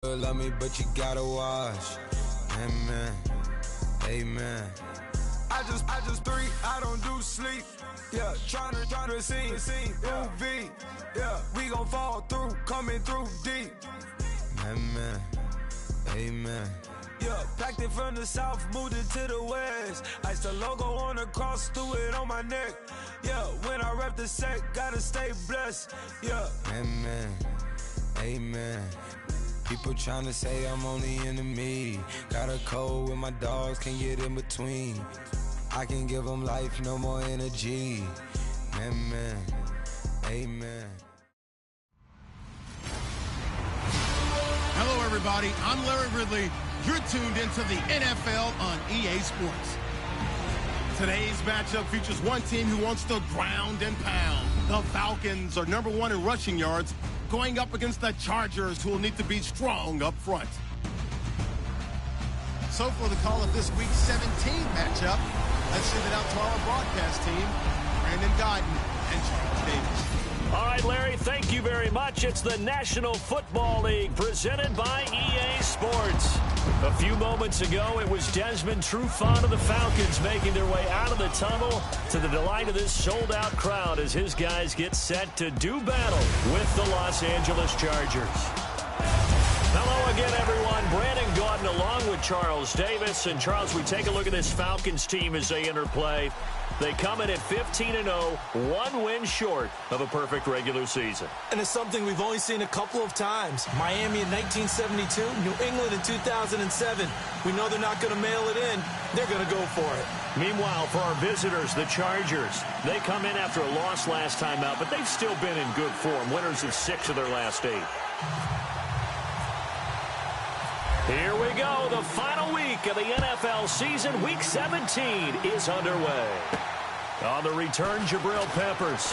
Love me, but you gotta watch. Amen. Amen. I just three, I don't do sleep. Yeah, tryna see. UV. Yeah, we gon' fall through, coming through deep. Amen. Amen. Yeah, packed it from the south, moved it to the west. Iced the logo on the cross, threw it on my neck. Yeah, when I rep the set, gotta stay blessed. Yeah. Amen. Amen. People tryna say I'm on the enemy. Got a code with my dogs, can't get in between. I can give them life, no more energy. Amen. Amen. Hello, everybody. I'm Larry Ridley. You're tuned into the NFL on EA Sports. Today's matchup features one team who wants to ground and pound. The Falcons are #1 in rushing yards, going up against the Chargers, who will need to be strong up front. So for the call of this Week 17 matchup, let's send it out to our broadcast team, Brandon Guyton and Charles Davis. All right, Larry, thank you very much. It's the National Football League presented by EA Sports. A few moments ago, it was Desmond Trufant of the Falcons making their way out of the tunnel to the delight of this sold-out crowd as his guys get set to do battle with the Los Angeles Chargers. Hello again, everyone. Brandon Guyton along with Charles Davis. And, Charles, we take a look at this Falcons team as they enter play. They come in at 15-0, one win short of a perfect regular season. And it's something we've only seen a couple of times. Miami in 1972, New England in 2007. We know they're not going to mail it in. They're going to go for it. Meanwhile, for our visitors, the Chargers, they come in after a loss last time out, but they've still been in good form, winners of 6 of their last 8. Here we go. The final week of the NFL season, Week 17, is underway. On the return, Jabril Peppers.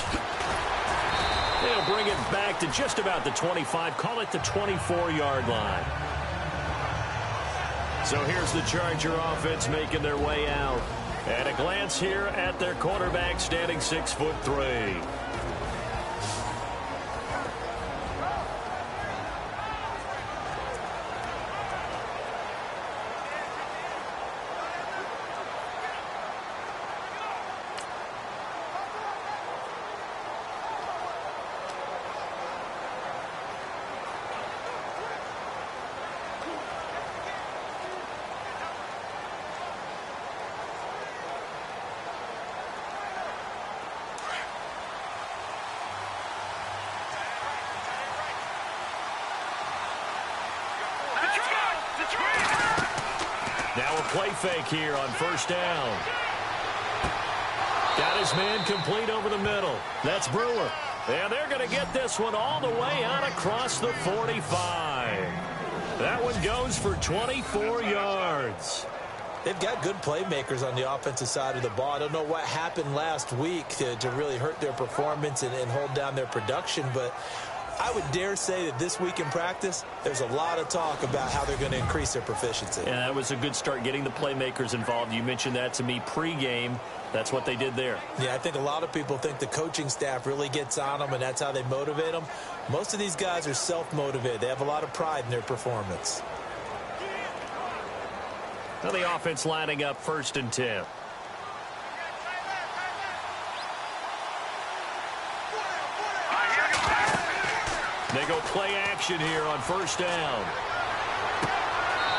They'll bring it back to just about the 25, call it the 24-yard line. So here's the Charger offense making their way out. And a glance here at their quarterback, standing 6'3". Now a play fake here on first down. Got his man complete over the middle. That's Brewer. And they're going to get this one all the way out across the 45. That one goes for 24 yards. They've got good playmakers on the offensive side of the ball. I don't know what happened last week to really hurt their performance and hold down their production, but I would dare say that this week in practice, there's a lot of talk about how they're going to increase their proficiency. And that was a good start, getting the playmakers involved. You mentioned that to me pregame. That's what they did there. Yeah, I think a lot of people think the coaching staff really gets on them, and that's how they motivate them. Most of these guys are self-motivated. They have a lot of pride in their performance. Now the offense lining up 1st and 10. They go play action here on first down.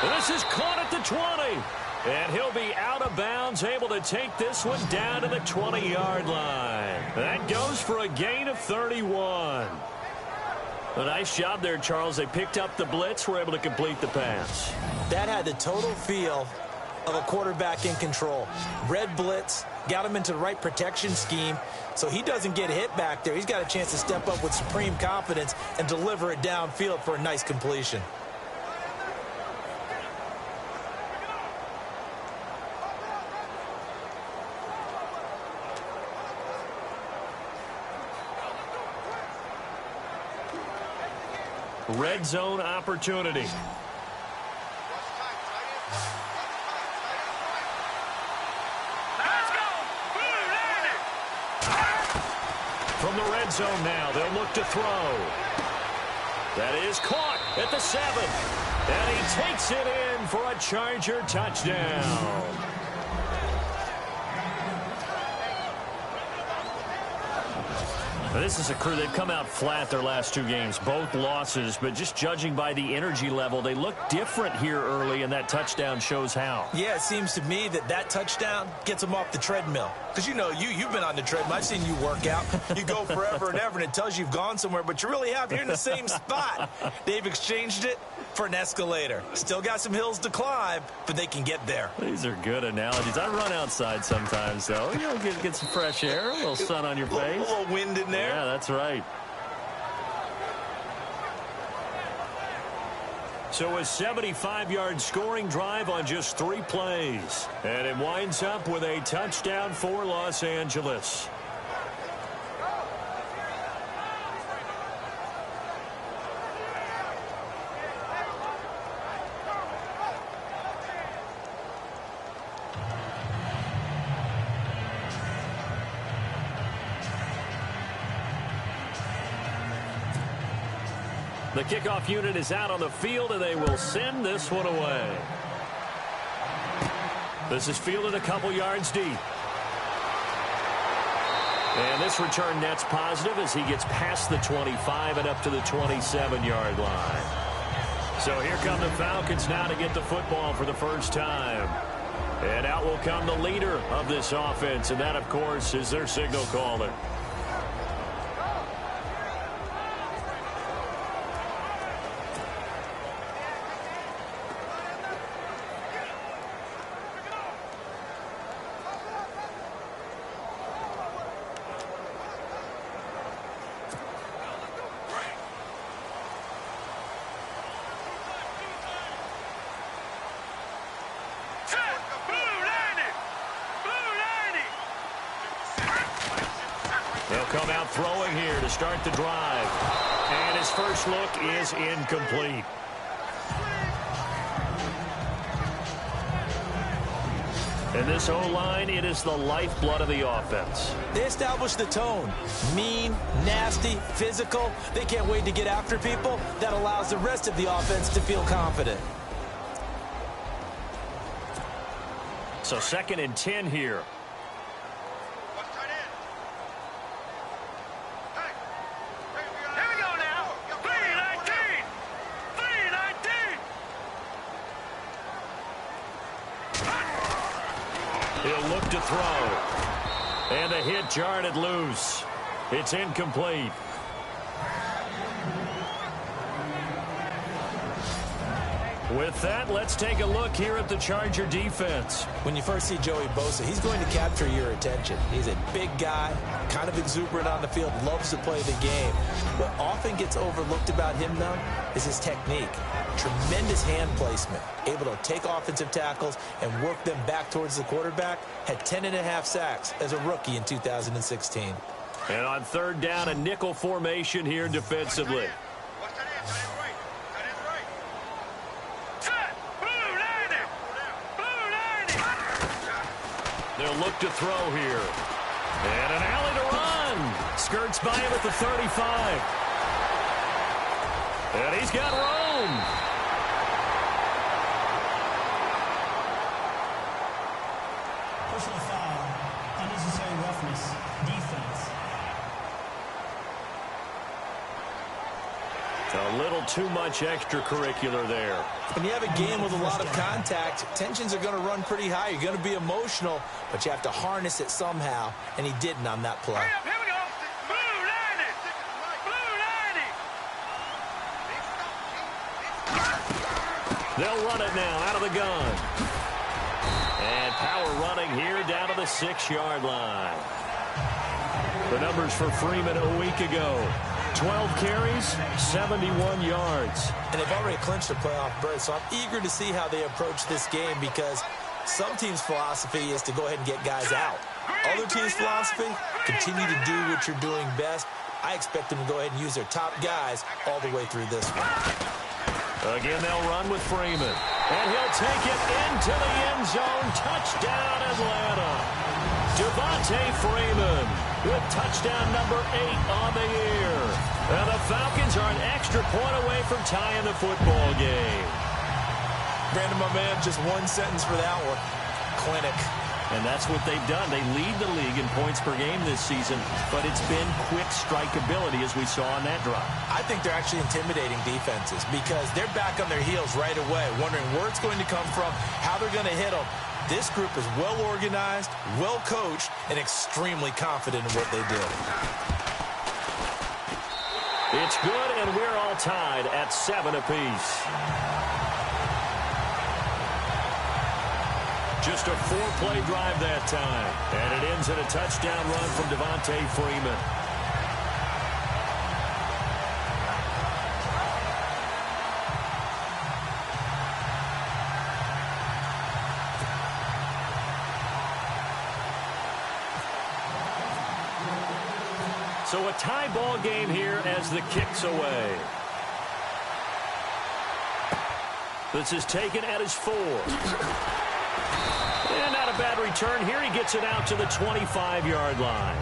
And this is caught at the 20. And he'll be out of bounds, able to take this one down to the 20-yard line. That goes for a gain of 31. A nice job there, Charles. They picked up the blitz, were able to complete the pass. That had the total feel of a quarterback in control. Red blitz, got him into the right protection scheme, so he doesn't get hit back there. He's got a chance to step up with supreme confidence and deliver it downfield for a nice completion. Red zone opportunity. From the red zone now, they'll look to throw. That is caught, at the 7. And he takes it in for a Charger touchdown. This is a crew. They've come out flat their last 2 games, both losses, but just judging by the energy level, they look different here early, and that touchdown shows how. Yeah, it seems to me that touchdown gets them off the treadmill. Because, you know, you've been on the treadmill. I've seen you work out. You go forever and ever, and it tells you you've gone somewhere, but you really have. You're in the same spot. They've exchanged it for an escalator. Still got some hills to climb, but they can get there. These are good analogies. I run outside sometimes, though. You know, get some fresh air, a little sun on your face. A little wind in there. Yeah, that's right. So a 75-yard scoring drive on just 3 plays. And it winds up with a touchdown for Los Angeles. The kickoff unit is out on the field, and they will send this one away. This is fielded a couple yards deep. And this return net's positive as he gets past the 25 and up to the 27-yard line. So here come the Falcons now to get the football for the first time. And out will come the leader of this offense, and that, of course, is their signal caller. They'll come out throwing here to start the drive. And his first look is incomplete. And this O-line, it is the lifeblood of the offense. They establish the tone. Mean, nasty, physical. They can't wait to get after people. That allows the rest of the offense to feel confident. So 2nd and 10 here. He'll look to throw. And the hit jarred loose. It's incomplete. With that, let's take a look here at the Charger defense. When you first see Joey Bosa, he's going to capture your attention. He's a big guy, kind of exuberant on the field, loves to play the game. What often gets overlooked about him, though, is his technique. Tremendous hand placement, able to take offensive tackles and work them back towards the quarterback. Had 10.5 sacks as a rookie in 2016. And on 3rd down, a nickel formation here defensively. They'll look to throw here. And an alley to run. Skirts by him at the 35. And he's got room. Personal foul, unnecessary roughness, defense. A little too much extracurricular there. When you have a game with a lot of contact, tensions are going to run pretty high. You're going to be emotional, but you have to harness it somehow, and he didn't on that play. Here we go. Blue 90. Blue 90. They'll run it now out of the gun. And power running here down to the 6-yard line. The numbers for Freeman a week ago. 12 carries, 71 yards. And they've already clinched a playoff berth, so I'm eager to see how they approach this game because some teams' philosophy is to go ahead and get guys out. Other teams' philosophy, continue to do what you're doing best. I expect them to go ahead and use their top guys all the way through this one. Again, they'll run with Freeman. And he'll take it into the end zone. Touchdown, Atlanta. Devontae Freeman with touchdown number 8 on the year. Well, the Falcons are an extra point away from tying the football game. Brandon, my man, just one sentence for that one. Clinic. And that's what they've done. They lead the league in points per game this season, but it's been quick strikeability as we saw on that drive. I think they're actually intimidating defenses because they're back on their heels right away, wondering where it's going to come from, how they're going to hit them. This group is well organized, well coached, and extremely confident in what they do. It's good, and we're all tied at 7 apiece. Just a 4-play drive that time. And it ends in a touchdown run from Devontae Freeman. So a tie ball game here as the kick's away. This is taken at his 4. And not a bad return here. He gets it out to the 25-yard line.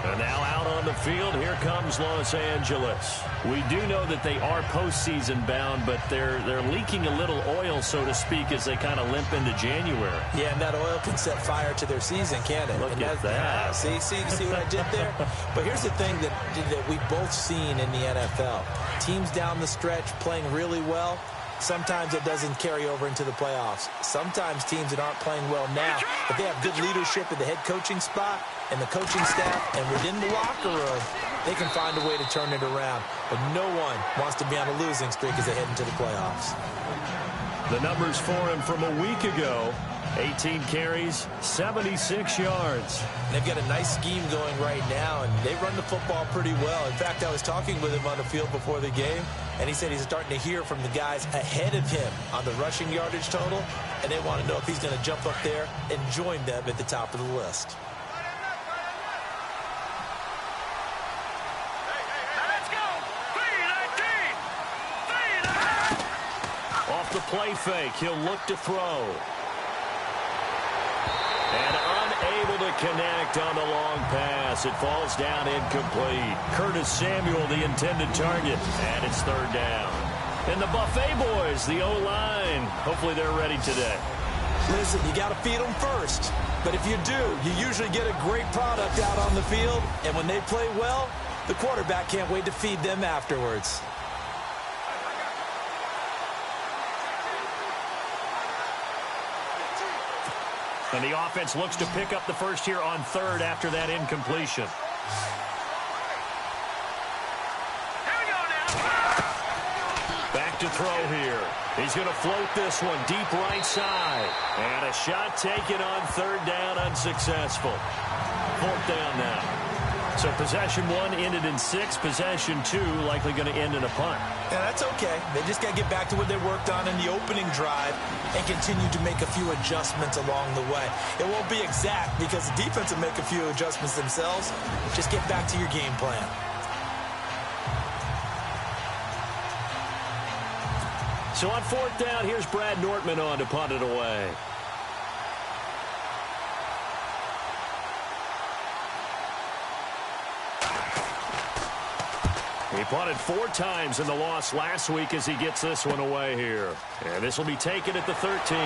And now out on the field, here comes Los Angeles. We do know that they are postseason bound, but they're leaking a little oil, so to speak, as they kind of limp into January. Yeah, and that oil can set fire to their season, can't it? Look at that. See what I did there? But here's the thing that we've both seen in the NFL. Teams down the stretch playing really well. Sometimes it doesn't carry over into the playoffs. Sometimes teams that aren't playing well now, but they have good leadership at the head coaching spot and the coaching staff, and within the locker room, they can find a way to turn it around. But no one wants to be on a losing streak as they head into the playoffs. The numbers for him from a week ago: 18 carries, 76 yards. They've got a nice scheme going right now, and they run the football pretty well. In fact, I was talking with him on the field before the game, and he said he's starting to hear from the guys ahead of him on the rushing yardage total, and they want to know if he's going to jump up there and join them at the top of the list. Let's go! 3-19! Off the play fake, he'll look to throw. And unable to connect on the long pass. It falls down incomplete. Curtis Samuel, the intended target. And it's 3rd down. And the Buffet boys, the O-line. Hopefully they're ready today. Listen, you got to feed them first. But if you do, you usually get a great product out on the field. And when they play well, the quarterback can't wait to feed them afterwards. And the offense looks to pick up the first here on 3rd after that incompletion. Here we go now! Back to throw here. He's going to float this one deep right side. And a shot taken on 3rd down, unsuccessful. 4th down now. So possession 1 ended in 6. Possession 2 likely going to end in a punt. Yeah, that's okay. They just got to get back to what they worked on in the opening drive and continue to make a few adjustments along the way. It won't be exact because the defense will make a few adjustments themselves. Just get back to your game plan. So on 4th down, here's Brad Nortman on to punt it away. He punted 4 times in the loss last week as he gets this one away here. And this will be taken at the 13.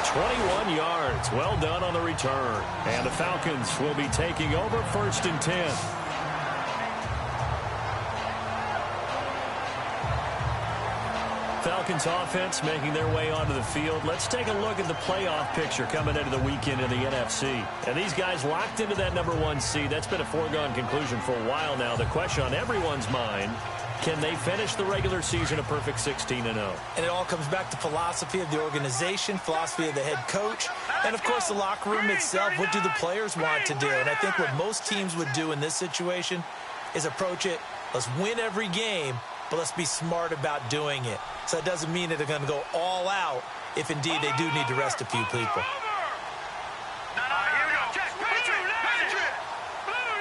21 yards. Well done on the return. And the Falcons will be taking over 1st and 10. Falcons offense making their way onto the field. Let's take a look at the playoff picture coming into the weekend in the NFC. And these guys locked into that #1 seed. That's been a foregone conclusion for a while now. The question on everyone's mind, can they finish the regular season a perfect 16-0? And it all comes back to philosophy of the organization, philosophy of the head coach, and, of course, the locker room itself. What do the players want to do? And I think what most teams would do in this situation is approach it, let's win every game, but let's be smart about doing it. So that doesn't mean that they're going to go all out if, indeed, they do need to rest a few people. Here we go. Patriot! Blue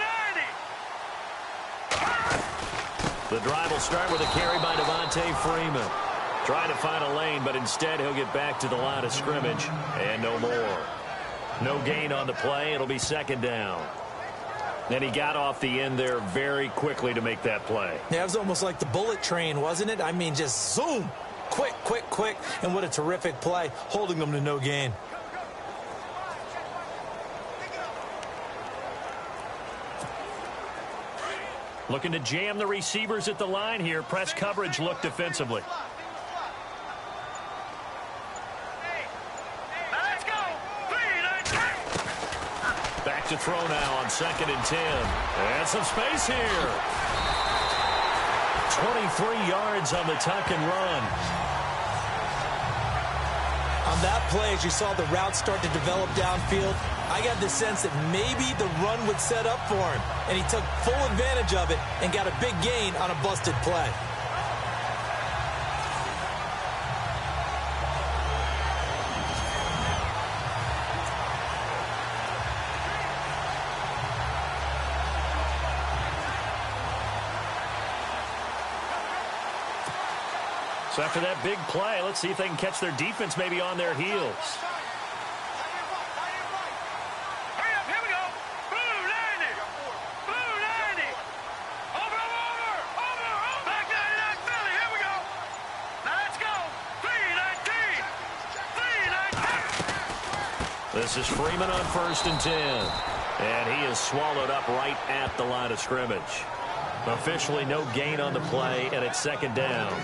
90! The drive will start with a carry by Devontae Freeman. Trying to find a lane, but instead he'll get back to the line of scrimmage and no more. No gain on the play. It'll be second down. And he got off the end there very quickly to make that play. Yeah, it was almost like the bullet train, wasn't it? I mean, just zoom. Quick, quick, quick. And what a terrific play, holding them to no gain. Looking to jam the receivers at the line here. Press coverage look defensively. Back to throw now on 2nd and 10. And some space here. 23 yards on the tuck and run. On that play, as you saw the route start to develop downfield, I got the sense that maybe the run would set up for him. And he took full advantage of it and got a big gain on a busted play. So after that big play, let's see if they can catch their defense maybe on their heels. Hurry up, here we go. Blue 90. Blue 90. Over. Back 99 Philly, here we go. Now let's go. 319. 319. This is Freeman on 1st and 10. And he is swallowed up right at the line of scrimmage. Officially no gain on the play, and it's 2nd down.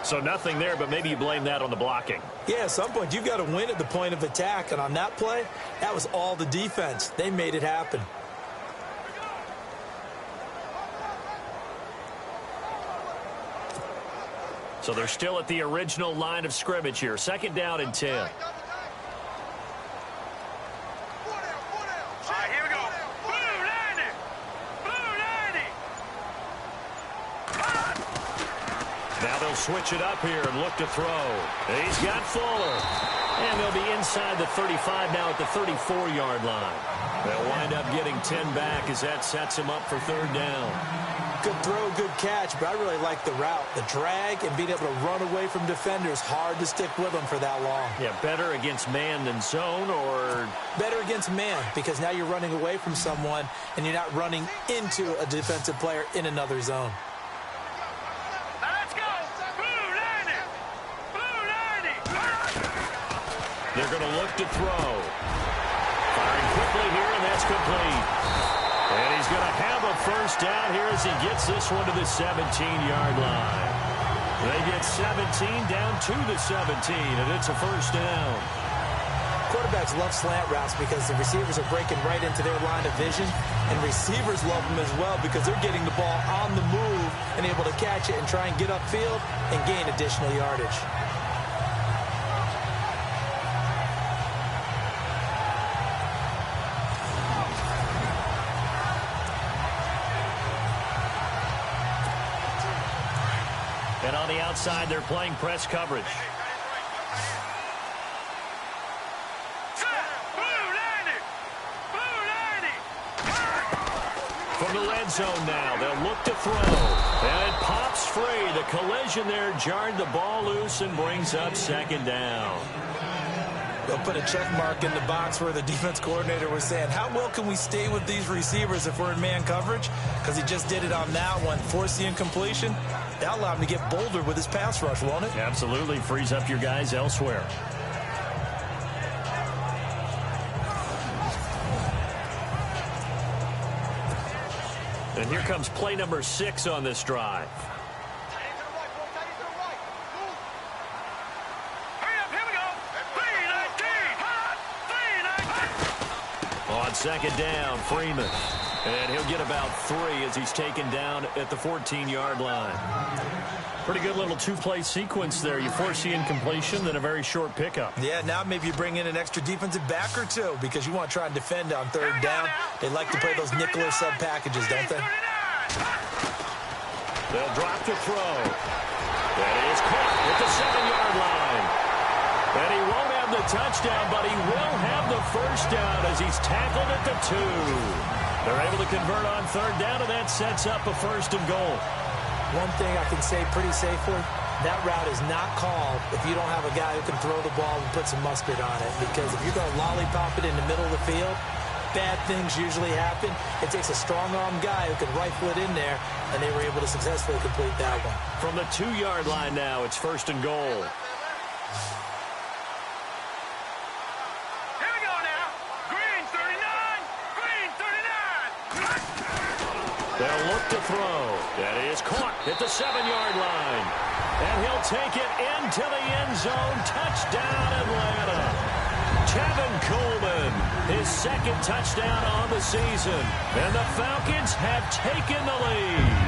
So nothing there, but maybe you blame that on the blocking. Yeah, at some point you've got to win at the point of attack. And on that play, that was all the defense. They made it happen. So they're still at the original line of scrimmage here. 2nd down and 10. All right, here we go. Blue 90. Blue 90. Now they'll switch it up here and look to throw. He's got Fuller. And they'll be inside the 35 now at the 34-yard line. They'll wind up getting 10 back as that sets him up for 3rd down. Good throw, good catch, but I really like the route. The drag and being able to run away from defenders, hard to stick with them for that long. Yeah, better against man than zone, or? Better against man, because now you're running away from someone and you're not running into a defensive player in another zone. They're going to look to throw. Firing quickly here, and that's complete. And he's going to have a 1st down here as he gets this one to the 17-yard line. They get 17 down to the 17, and it's a 1st down. Quarterbacks love slant routes because the receivers are breaking right into their line of vision, and receivers love them as well because they're getting the ball on the move and able to catch it and try and get upfield and gain additional yardage. And on the outside, they're playing press coverage. From the red zone now, they'll look to throw. And it pops free. The collision there jarred the ball loose and brings up 2nd down. They'll put a check mark in the box where the defense coordinator was saying, how well can we stay with these receivers if we're in man coverage? Because he just did it on that one. Force the incompletion. That allowed him to get bolder with his pass rush, won't it? Absolutely. Frees up your guys elsewhere. And here comes play number 6 on this drive. On 2nd down, Freeman. And he'll get about 3 as he's taken down at the 14-yard line. Pretty good little 2-play sequence there. You force the incompletion, then a very short pickup. Yeah, now maybe you bring in an extra defensive back or two because you want to try and defend on 3rd down. They like to play those nickel or sub packages, don't they? They'll drop to throw. That is caught at the 7-yard line. And he won't have the touchdown, but he will have the 1st down as he's tackled at the 2. They're able to convert on 3rd down, and that sets up a 1st and goal. One thing I can say pretty safely, that route is not called if you don't have a guy who can throw the ball and put some mustard on it. Because if you're going to lollipop it in the middle of the field, bad things usually happen. It takes a strong-arm guy who can rifle it in there, and they were able to successfully complete that one. From the 2-yard line now, it's 1st and goal. Here we go now. Green 39. Green 39. They'll look to throw. That is caught at the 7-yard line. And he'll take it into the end zone. Touchdown, Atlanta. Kevin Coleman, his 2nd touchdown on the season. And the Falcons have taken the lead.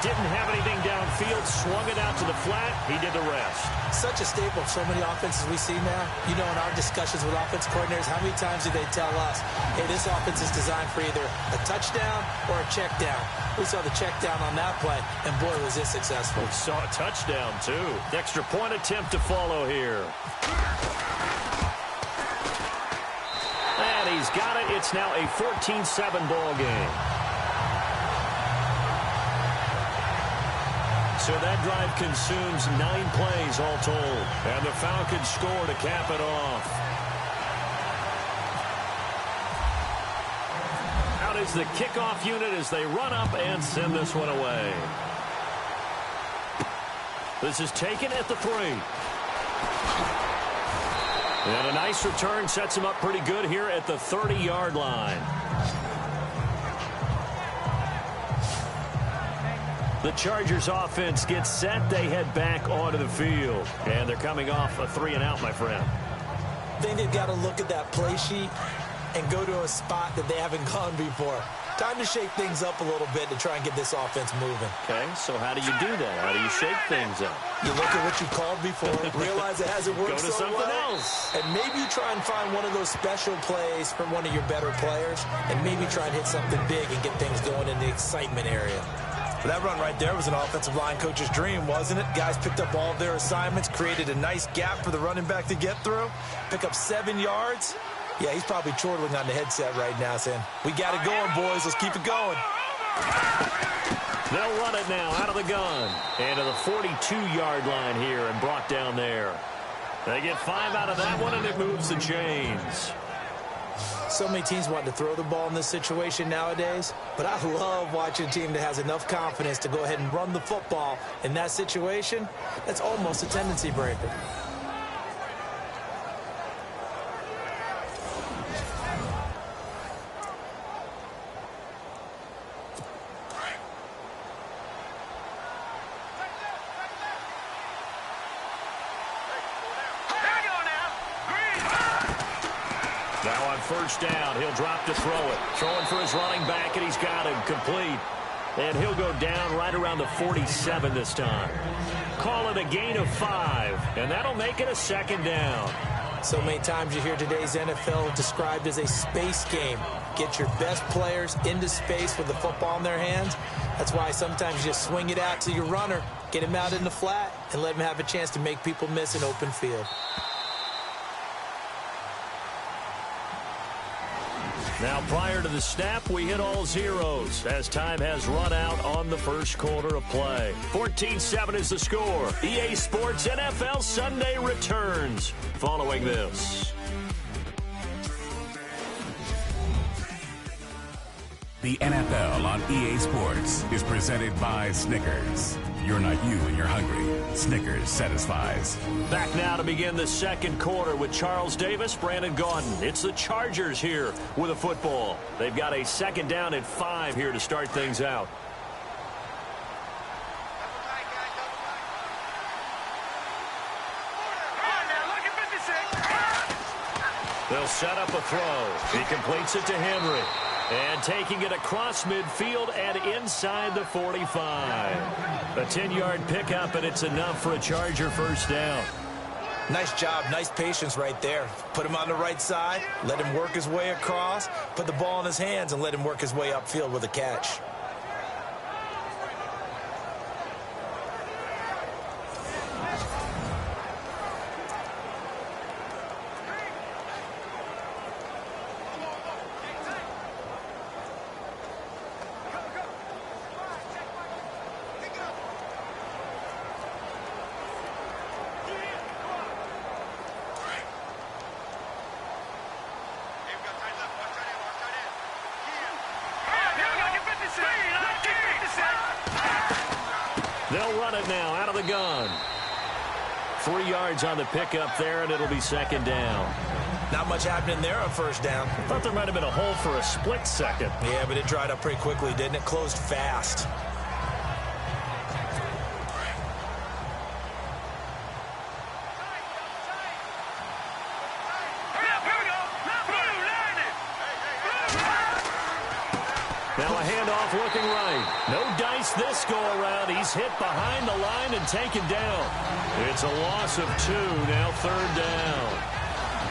Didn't have anything downfield, swung it out to the flat. He did the rest. Such a staple of so many offenses we see now. You know, in our discussions with offensive coordinators, how many times do they tell us, hey, this offense is designed for either a touchdown or a check down. We saw the check down on that play, and boy, was it successful. We saw a touchdown, too. Extra point attempt to follow here. And he's got it. It's now a 14-7 ball game. So that drive consumes 9 plays all told. And the Falcons score to cap it off. Out is the kickoff unit as they run up and send this one away. This is taken at the 3. And a nice return sets him up pretty good here at the 30-yard line. The Chargers offense gets set. They head back onto the field. And they're coming off a 3-and-out, my friend. I think they've got to look at that play sheet and go to a spot that they haven't gone before. Time to shake things up a little bit to try and get this offense moving. Okay, so how do you do that? How do you shake things up? You look at what you called before, realize it hasn't worked Go to so something well, else. and maybe you try and find one of those special plays from one of your better players, and maybe try and hit something big and get things going in the excitement area. That run right there was an offensive line coach's dream, wasn't it? Guys picked up all of their assignments, created a nice gap for the running back to get through, pick up 7 yards. Yeah, he's probably chortling on the headset right now saying, we got it going, boys. Let's keep it going. They'll run it now out of the gun. And to the 42-yard line here and brought down there. They get 5 out of that one, and it moves the chains. So many teams want to throw the ball in this situation nowadays, but I love watching a team that has enough confidence to go ahead and run the football in that situation. That's almost a tendency breaker. Now on 1st down, he'll drop to throw it. Throwing for his running back, and he's got him complete. And he'll go down right around the 47 this time. Call it a gain of 5, and that'll make it a 2nd down. So many times you hear today's NFL described as a space game. Get your best players into space with the football in their hands. That's why sometimes you just swing it out to your runner, get him out in the flat, and let him have a chance to make people miss an open field. Now, prior to the snap, we hit all zeros as time has run out on the 1st quarter of play. 14-7 is the score. EA Sports NFL Sunday returns following this. The NFL on EA Sports is presented by Snickers. You're not you when you're hungry. Snickers satisfies. Back now to begin the 2nd quarter with Charles Davis, Brandon Gaudin. It's the Chargers here with a football. They've got a 2nd down and 5 here to start things out. They'll set up a throw. He completes it to Henry. And taking it across midfield and inside the 45. A 10-yard pickup, and it's enough for a Charger 1st down. Nice job, nice patience right there. Put him on the right side, let him work his way across, put the ball in his hands, and let him work his way upfield with a catch. They'll run it now out of the gun. 3 yards on the pickup there, and it'll be second down. Not much happening there on first down. I thought there might have been a hole for a split second. Yeah, but it dried up pretty quickly, didn't it? Closed fast. Now a handoff looking right. No dice this go-around. He's hit behind the line and taken down. It's a loss of 2, now third down.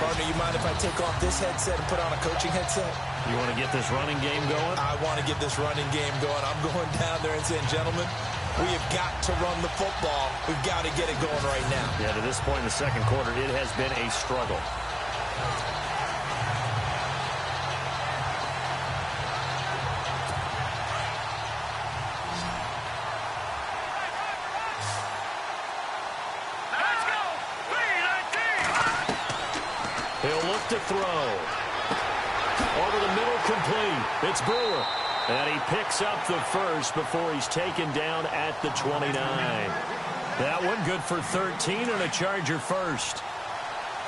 Partner, you mind if I take off this headset and put on a coaching headset? You want to get this running game going? I want to get this running game going. I'm going down there and saying, gentlemen, we have got to run the football. We've got to get it going right now. Yeah, to this point in the second quarter, it has been a struggle. He'll look to throw. Over the middle, complete. It's Brewer. And he picks up the first before he's taken down at the 29. That one good for 13 and a Charger first.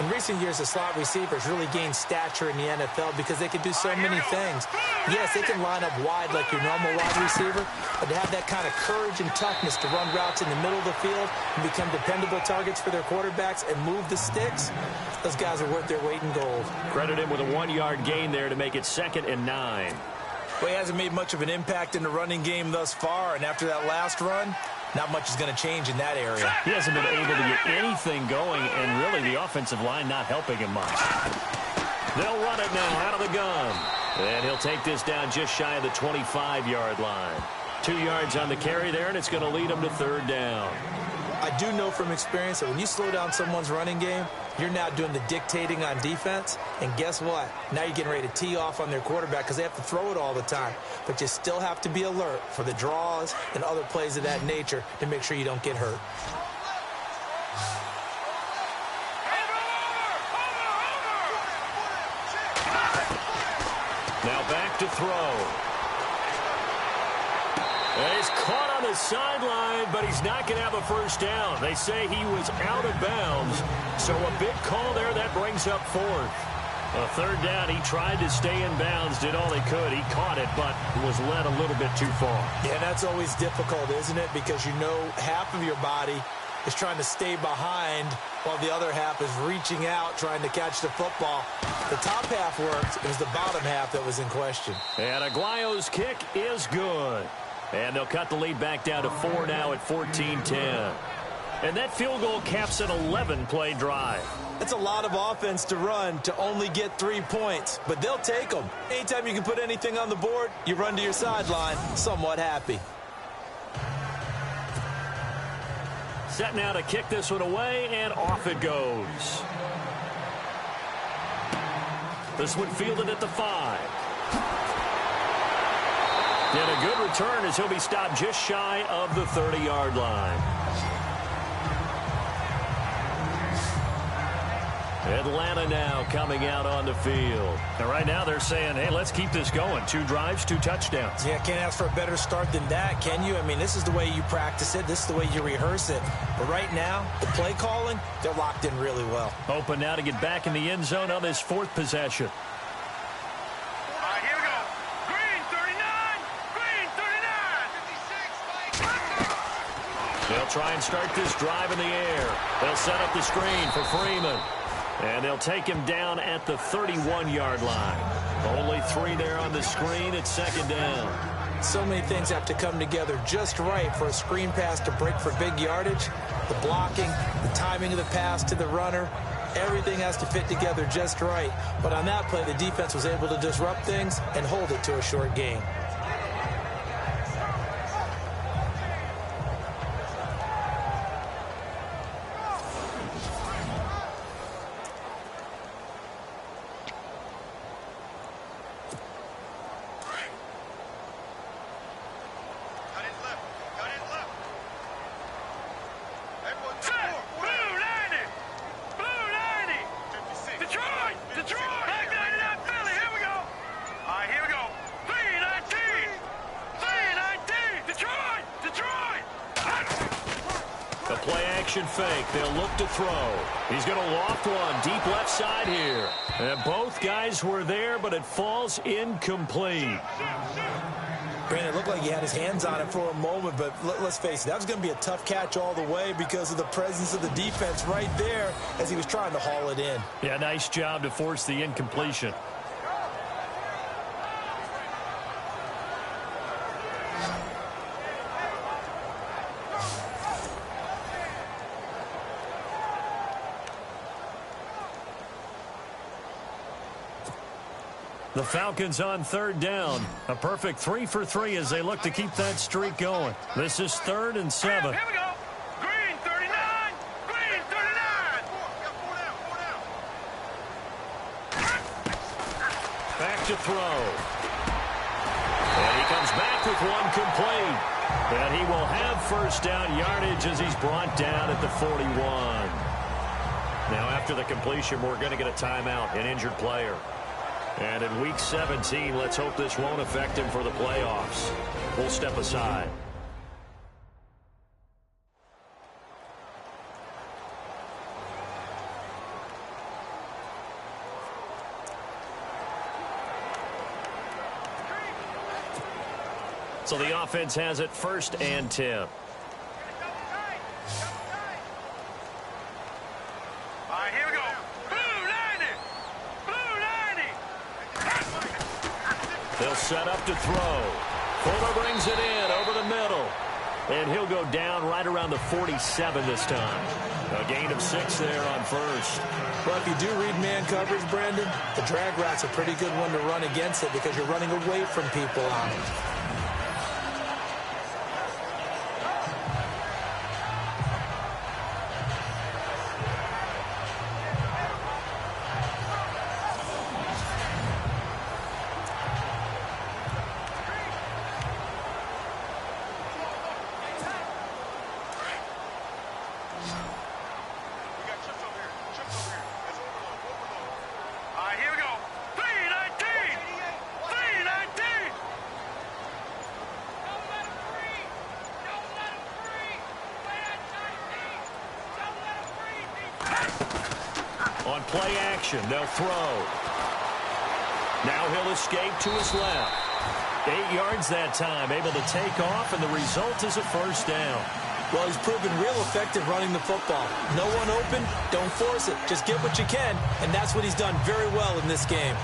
In recent years, the slot receivers really gained stature in the NFL because they can do so many things. Yes, they can line up wide like your normal wide receiver, but to have that kind of courage and toughness to run routes in the middle of the field and become dependable targets for their quarterbacks and move the sticks, those guys are worth their weight in gold. Credit him with a 1-yard gain there to make it 2nd and 9. Well, he hasn't made much of an impact in the running game thus far, and after that last run, not much is going to change in that area. He hasn't been able to get anything going, and really the offensive line not helping him much. They'll run it now out of the gun. And he'll take this down just shy of the 25-yard line. 2 yards on the carry there, and it's going to lead him to third down. I do know from experience that when you slow down someone's running game, you're now doing the dictating on defense. And guess what? Now you're getting ready to tee off on their quarterback because they have to throw it all the time. But you still have to be alert for the draws and other plays of that nature to make sure you don't get hurt. Now back to throw. He's caught on the sideline, but he's not going to have a first down. They say he was out of bounds, so a big call there. That brings up 4th. A third down, he tried to stay in bounds, did all he could. He caught it, but was led a little bit too far. Yeah, that's always difficult, isn't it? Because you know half of your body is trying to stay behind while the other half is reaching out, trying to catch the football. The top half worked. It was the bottom half that was in question. And Aguayo's kick is good. And they'll cut the lead back down to 4 now at 14-10. And that field goal caps an 11-play drive. That's a lot of offense to run to only get 3 points, but they'll take them. Anytime you can put anything on the board, you run to your sideline somewhat happy. Set now to kick this one away, and off it goes. This one fielded at the 5. And a good return as he'll be stopped just shy of the 30-yard line. Atlanta now coming out on the field. And right now they're saying, hey, let's keep this going. 2 drives, 2 touchdowns. Yeah, can't ask for a better start than that, can you? I mean, this is the way you practice it. This is the way you rehearse it. But right now, the play calling, they're locked in really well. Open now to get back in the end zone on this 4th possession. They'll try and start this drive in the air. They'll set up the screen for Freeman. And they'll take him down at the 31-yard line. Only 3 there on the screen. It's 2nd down. So many things have to come together just right for a screen pass to break for big yardage. The blocking, the timing of the pass to the runner, everything has to fit together just right. But on that play, the defense was able to disrupt things and hold it to a short gain. Detroit! Back 99 Philly, here we go! All right, here we go. 3, 19! play action fake. They'll look to throw. He's going to loft one deep left side here. And both guys were there, but it falls incomplete. Brandon, it looked like he had his hands on it for a moment, but let's face it, that was going to be a tough catch all the way because of the presence of the defense right there as he was trying to haul it in. Yeah, nice job to force the incompletion. The Falcons on third down. A perfect 3 for 3 as they look to keep that streak going. This is 3rd and 7. Here we go. Green 39. Green 39. Back to throw. And he comes back with one complete. And he will have first down yardage as he's brought down at the 41. Now after the completion, we're going to get a timeout, an injured player. And in Week 17, let's hope this won't affect him for the playoffs. We'll step aside. So the offense has it 1st and 10. They'll set up to throw. Fuller brings it in over the middle. And he'll go down right around the 47 this time. A gain of 6 there on first. Well, if you do read man coverage, Brandon, the drag route's a pretty good one to run against it because you're running away from people on it. On play action, they'll throw. Now he'll escape to his left. 8 yards that time, able to take off, and the result is a first down. Well, he's proven real effective running the football. No one open, don't force it. Just get what you can, and that's what he's done very well in this game.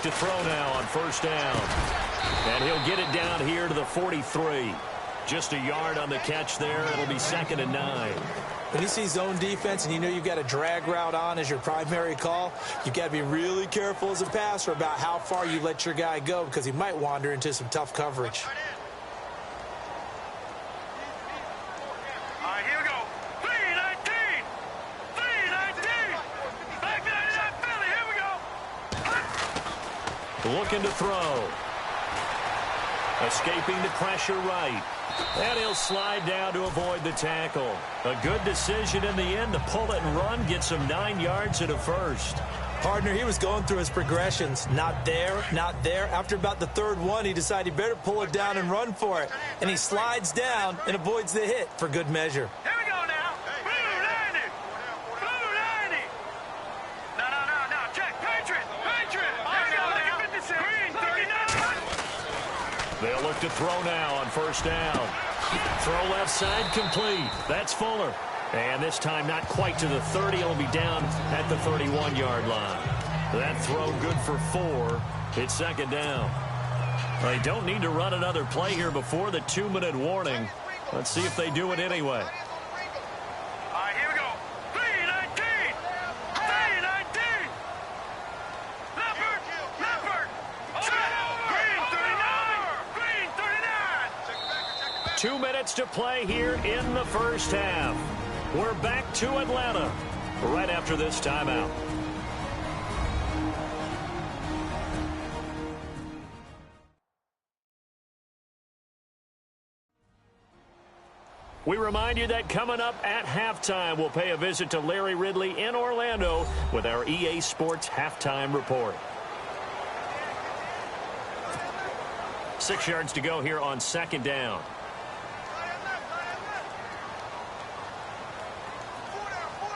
To throw now on first down. And he'll get it down here to the 43. Just a yard on the catch there. It'll be 2nd and 9. When you see zone defense and you know you've got a drag route on as your primary call, you've got to be really careful as a passer about how far you let your guy go because he might wander into some tough coverage. Looking to throw. Escaping the pressure right. And he'll slide down to avoid the tackle. A good decision in the end to pull it and run. Gets him 9 yards at a first. Partner, he was going through his progressions. Not there, not there. After about the 3rd one, he decided he better pull it down and run for it. And he slides down and avoids the hit for good measure. Here we go now. Blue 90. Blue 90. No. Check. Patriot. They'll look to throw now on first down. Throw left side complete. That's Fuller. And this time not quite to the 30. It'll be down at the 31-yard line. That throw good for 4. It's 2nd down. They don't need to run another play here before the 2-minute warning. Let's see if they do it anyway. Here we go. 319. 319. Leopard. Green 39. Green 39. 2 minutes to play here in the first half. We're back to Atlanta right after this timeout. We remind you that coming up at halftime, we'll pay a visit to Larry Ridley in Orlando with our EA Sports Halftime Report. 6 yards to go here on second down.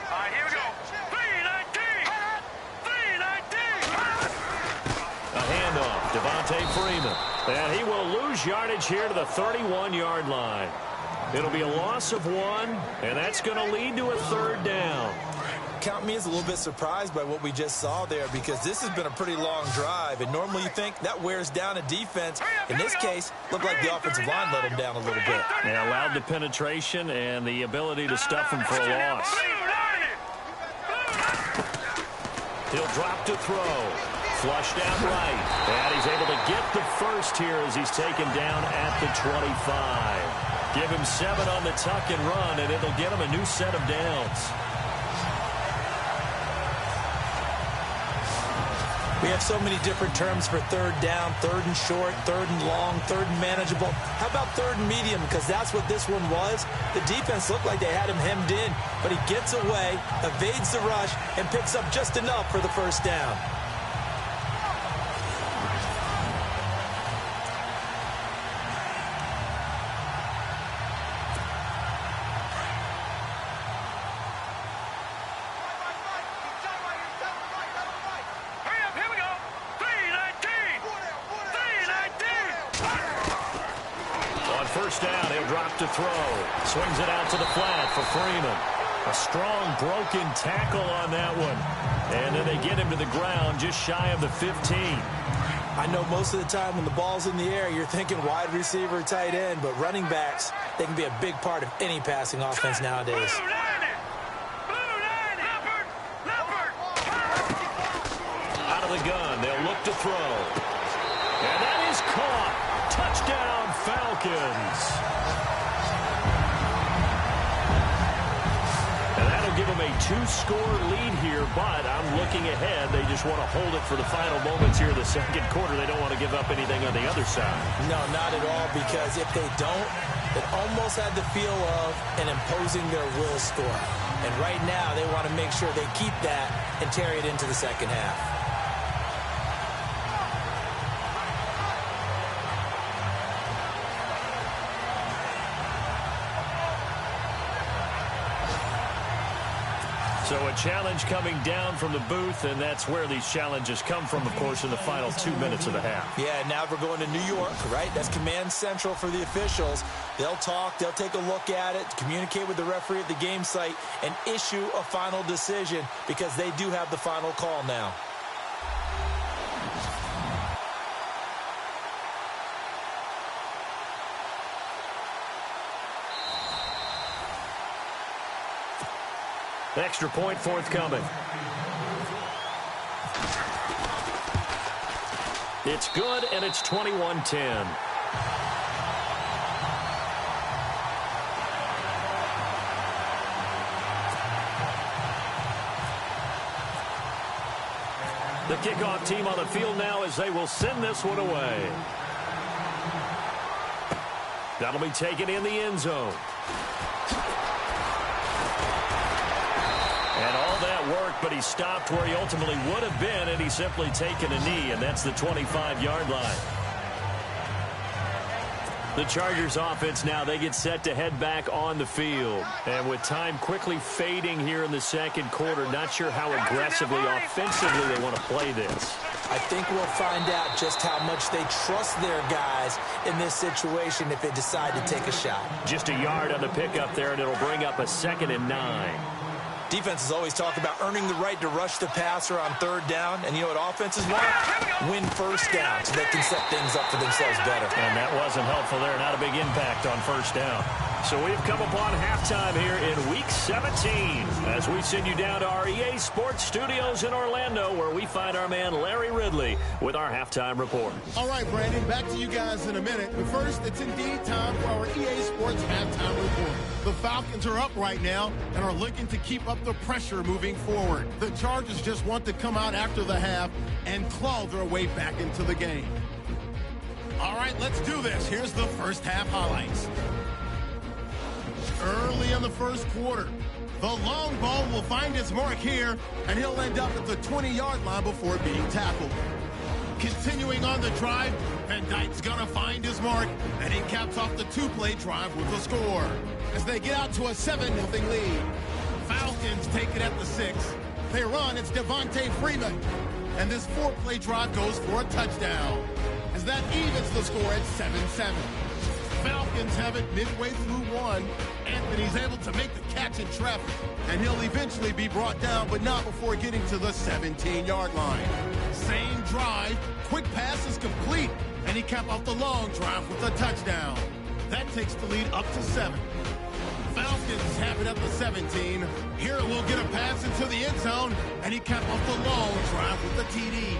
All right, here we go. 3-19. A handoff, Devontae Freeman. And he will lose yardage here to the 31-yard line. It'll be a loss of 1, and that's going to lead to a third down. Count me as a little bit surprised by what we just saw there, because this has been a pretty long drive, and normally you think that wears down a defense. In this case, looked like the offensive line let him down a little bit. They allowed the penetration and the ability to stuff him for a loss. He'll drop to throw. Flushed out right. And he's able to get the first here as he's taken down at the 25. Give him 7 on the tuck and run, and it'll get him a new set of downs. We have so many different terms for third down, third and short, third and long, third and manageable. How about third and medium? Because that's what this one was. The defense looked like they had him hemmed in, but he gets away, evades the rush, and picks up just enough for the first down. To throw. Swings it out to the flat for Freeman. A strong broken tackle on that one. And then they get him to the ground just shy of the 15. I know most of the time when the ball's in the air, you're thinking wide receiver, tight end, but running backs, they can be a big part of any passing offense nowadays. Out of the gun, they'll look to throw. And that is caught. Touchdown, Falcons. Give them a 2-score lead here, but I'm looking ahead. They just want to hold it for the final moments here in the second quarter. They don't want to give up anything on the other side. No, not at all, because if they don't, it almost had the feel of an imposing their will score. And right now, they want to make sure they keep that and carry it into the second half. So a challenge coming down from the booth, and that's where these challenges come from, of course, in the final 2 minutes of the half. Yeah, now we're going to New York, right? That's command central for the officials. They'll talk, they'll take a look at it, communicate with the referee at the game site, and issue a final decision, because they do have the final call now. Extra point forthcoming. It's good, and it's 21-10. The kickoff team on the field now as they will send this one away. That'll be taken in the end zone. And all that work, but he stopped where he ultimately would have been, and he's simply taken a knee, and that's the 25-yard line. The Chargers offense now, they get set to head back on the field. And with time quickly fading here in the second quarter, not sure how aggressively, offensively they want to play this. I think we'll find out just how much they trust their guys in this situation if they decide to take a shot. Just a yard on the pickup there, and it'll bring up a 2nd and 9. Defenses always talk about earning the right to rush the passer on third down. And you know what offenses want? Win first down so they can set things up for themselves better. And that wasn't helpful there. Not a big impact on first down. So we've come upon halftime here in Week 17 as we send you down to our EA Sports Studios in Orlando, where we find our man Larry Ridley with our halftime report. All right, Brandon, back to you guys in a minute. But first, it's indeed time for our EA Sports halftime report. The Falcons are up right now and are looking to keep up the pressure moving forward. The Chargers just want to come out after the half and claw their way back into the game. All right, let's do this. Here's the first half highlights. Early in the first quarter, the long ball will find his mark here, and he'll end up at the 20-yard line before being tackled. Continuing on the drive, Van Dyke's gonna find his mark, and he caps off the two-play drive with a score. As they get out to a 7-0 lead, Falcons take it at the 6. They run, it's Devontae Freeman, and this 4-play drive goes for a touchdown. As that evens the score at 7-7. Falcons have it midway through one. Anthony's able to make the catch in traffic, and he'll eventually be brought down, but not before getting to the 17-yard line. Same drive, quick pass is complete, and he capped off the long drive with a touchdown. That takes the lead up to 7. Falcons have it at the 17. Here we'll get a pass into the end zone, and he capped off the long drive with the TD.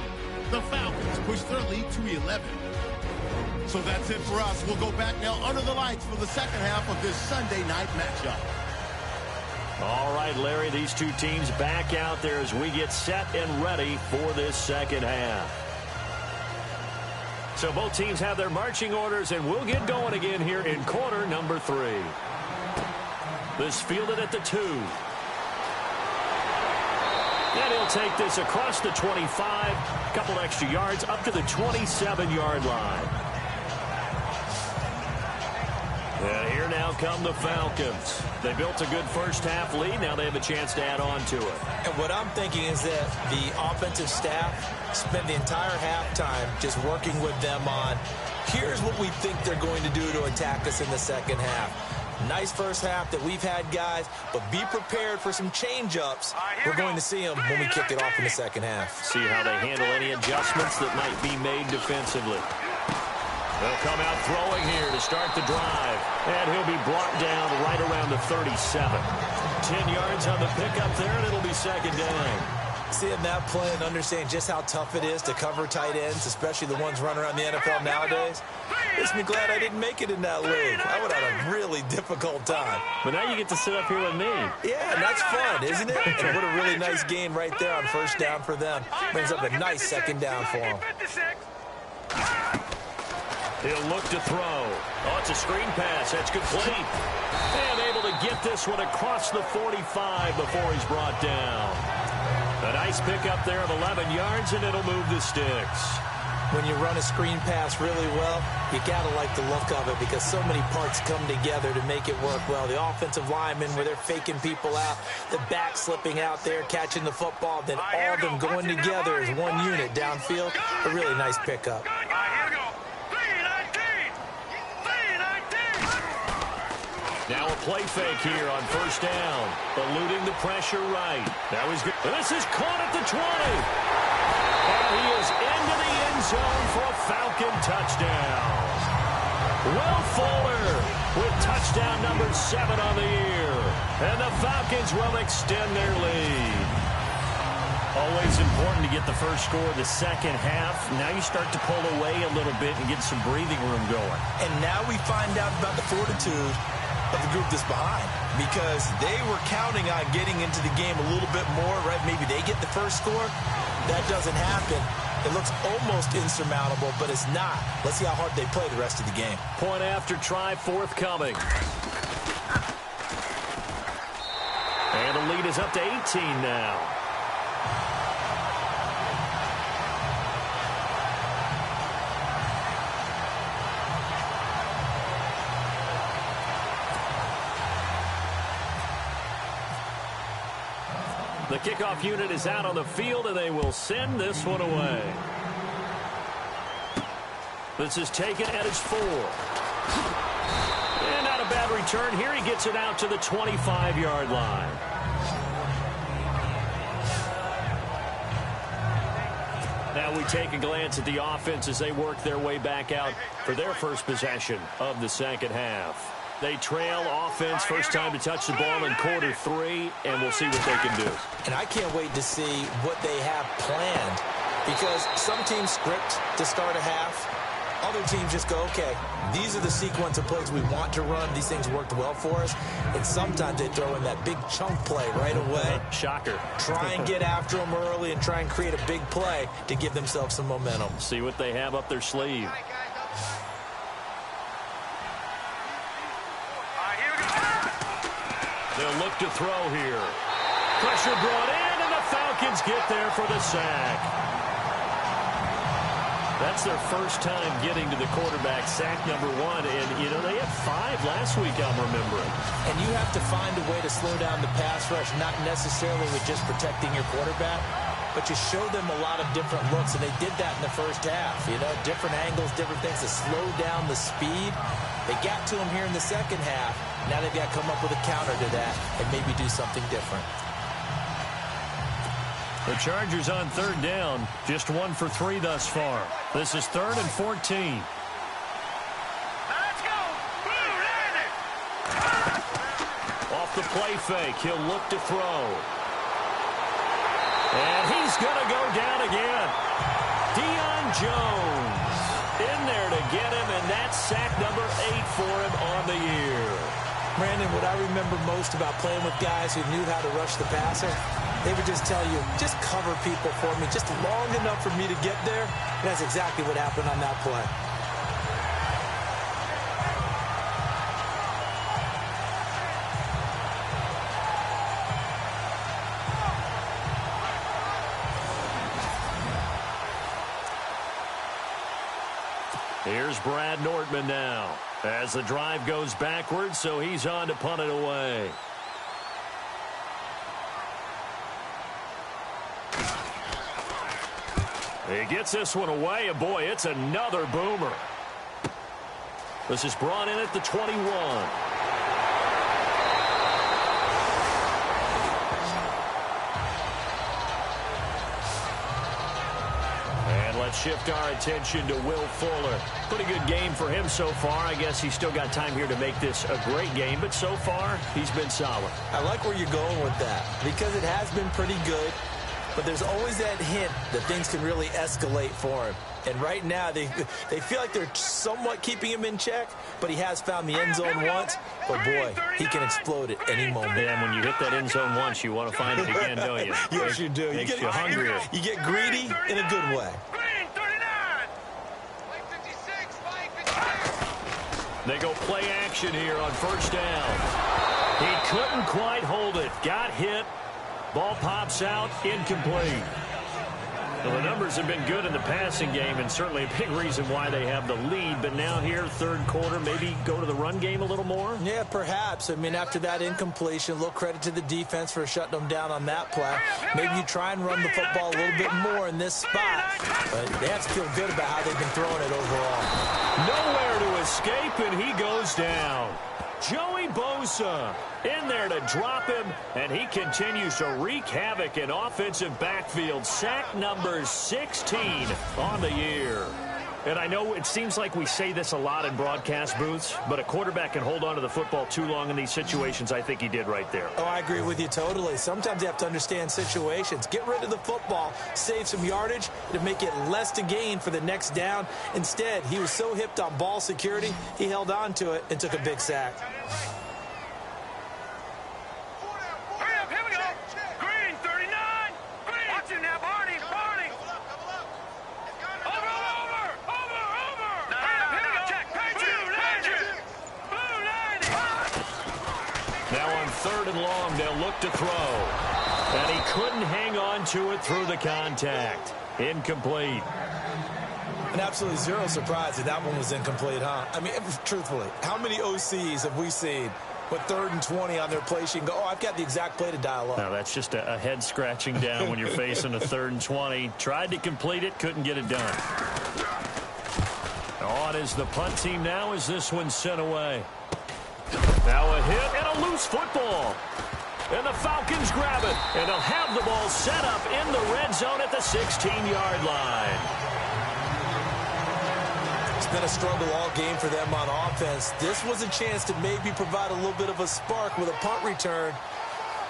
The Falcons push their lead to 11. So that's it for us. We'll go back now under the lights for the second half of this Sunday night matchup. All right, Larry, these two teams back out there as we get set and ready for this second half. So both teams have their marching orders, and we'll get going again here in quarter number 3. This fielded at the 2. And he'll take this across the 25, a couple extra yards up to the 27-yard line. And here now come the Falcons. They built a good first half lead. Now they have a chance to add on to it. And what I'm thinking is that the offensive staff spent the entire halftime just working with them on, here's what we think they're going to do to attack us in the second half. Nice first half that we've had, guys, but be prepared for some change-ups. We're going to see them when we kick it off in the second half. See how they handle any adjustments that might be made defensively. They'll come out throwing here to start the drive. And he'll be brought down right around the 37. 10 yards on the pickup there, and it'll be second down. Seeing that play and understanding just how tough it is to cover tight ends, especially the ones running around the NFL nowadays, makes me glad I didn't make it in that league. I would have had a really difficult time. But now you get to sit up here with me. Yeah, and that's fun, isn't it? And what a really nice gain right there on first down for them. Brings up a nice second down for them. He'll look to throw. Oh, it's a screen pass. That's complete. And able to get this one across the 45 before he's brought down. A nice pickup there of 11 yards, and it'll move the sticks. When you run a screen pass really well, you got to like the look of it because so many parts come together to make it work well. The offensive linemen where they're faking people out, the back slipping out there, catching the football, then all of them going together as one unit downfield. A really nice pickup. Now a play fake here on first down. Eluding the pressure right. That was good. This is caught at the 20. And he is into the end zone for a Falcon touchdown. Will Fuller with touchdown number 7 on the year. And the Falcons will extend their lead. Always important to get the first score of the second half. Now you start to pull away a little bit and get some breathing room going. And now we find out about the fortitude of the group that's behind, because they were counting on getting into the game a little bit more, right? Maybe they get the first score. That doesn't happen. It looks almost insurmountable, but it's not. Let's see how hard they play the rest of the game. Point after try forthcoming. And the lead is up to 18 now. The kickoff unit is out on the field, and they will send this one away. This is taken at his 4. And not a bad return here. He gets it out to the 25-yard line. Now we take a glance at the offense as they work their way back out for their first possession of the second half. They trail offense, first time to touch the ball in quarter 3, and we'll see what they can do. And I can't wait to see what they have planned, because some teams script to start a half. Other teams just go, okay, these are the sequence of plays we want to run. These things worked well for us. And sometimes they throw in that big chunk play right away. Shocker. Try and get after them early and try and create a big play to give themselves some momentum. See what they have up their sleeve. They'll look to throw here. Pressure brought in, and the Falcons get there for the sack. That's their first time getting to the quarterback, sack number 1. And, you know, they had 5 last week, I'm remembering. And you have to find a way to slow down the pass rush, not necessarily with just protecting your quarterback, but you show them a lot of different looks, and they did that in the first half. You know, different angles, different things to slow down the speed. They got to him here in the second half. Now they've got to come up with a counter to that and maybe do something different. The Chargers on third down, just 1 for 3 thus far. This is 3rd and 14. Let's go. Blue landed. Off the play fake, he'll look to throw. And he's going to go down again. Deion Jones in there to get him, and that's sack number 8 for him on the year. Brandon, what I remember most about playing with guys who knew how to rush the passer, they would just tell you, just cover people for me, just long enough for me to get there. And that's exactly what happened on that play. Here's Brad Nordman now as the drive goes backwards, so he's on to punt it away. He gets this one away, and boy, it's another boomer. This is brought in at the 21. Shift our attention to Will Fuller. Pretty good game for him so far. I guess he's still got time here to make this a great game, but so far, he's been solid. I like where you're going with that, because it has been pretty good, but there's always that hint that things can really escalate for him. And right now, they feel like they're somewhat keeping him in check, but he has found the end zone once. But, boy, he can explode at any moment. Yeah, when you hit that end zone once, you want to find it again, don't you? Yes, you do. Makes you hungrier. You get greedy in a good way. They go play action here on first down. He couldn't quite hold it. Got hit. Ball pops out. Incomplete. Well, the numbers have been good in the passing game, and certainly a big reason why they have the lead. But now here, third quarter, maybe go to the run game a little more? Yeah, perhaps. I mean, after that incompletion, a little credit to the defense for shutting them down on that play. Maybe you try and run the football a little bit more in this spot. But they have to feel good about how they've been throwing it overall. Nowhere to escape, and he goes down. Joey Bosa in there to drop him, and he continues to wreak havoc in offensive backfield. Sack number 16 on the year. And I know it seems like we say this a lot in broadcast booths, but a quarterback can hold on to the football too long in these situations. I think he did right there. Oh, I agree with you totally. Sometimes you have to understand situations. Get rid of the football, save some yardage to make it less to gain for the next down. Instead, he was so hipped on ball security, he held on to it and took a big sack. Third and long, they'll look to throw. And he couldn't hang on to it through the contact. Incomplete. And absolutely zero surprise that that one was incomplete, huh? I mean, truthfully, how many OCs have we seen with 3rd and 20 on their play sheet and go, oh, I've got the exact play to dial up? No, that's just a head scratching down when you're facing a 3rd and 20. Tried to complete it, couldn't get it done. On is the punt team now as this one's sent away. Now a hit and a loose football. And the Falcons grab it. And they'll have the ball set up in the red zone at the 16-yard line. It's been a struggle all game for them on offense. This was a chance to maybe provide a little bit of a spark with a punt return.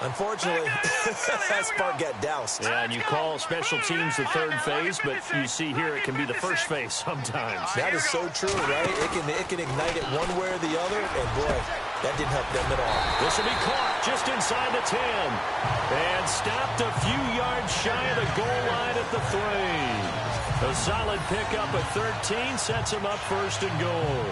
Unfortunately, that spark got doused. Yeah, and you call special teams the third phase, but you see here it can be the first phase sometimes. That is so true, right? It can ignite it one way or the other, and boy, that didn't help them at all. This will be caught just inside the 10. And stopped a few yards shy of the goal line at the 3. A solid pickup at 13 sets him up first and goal.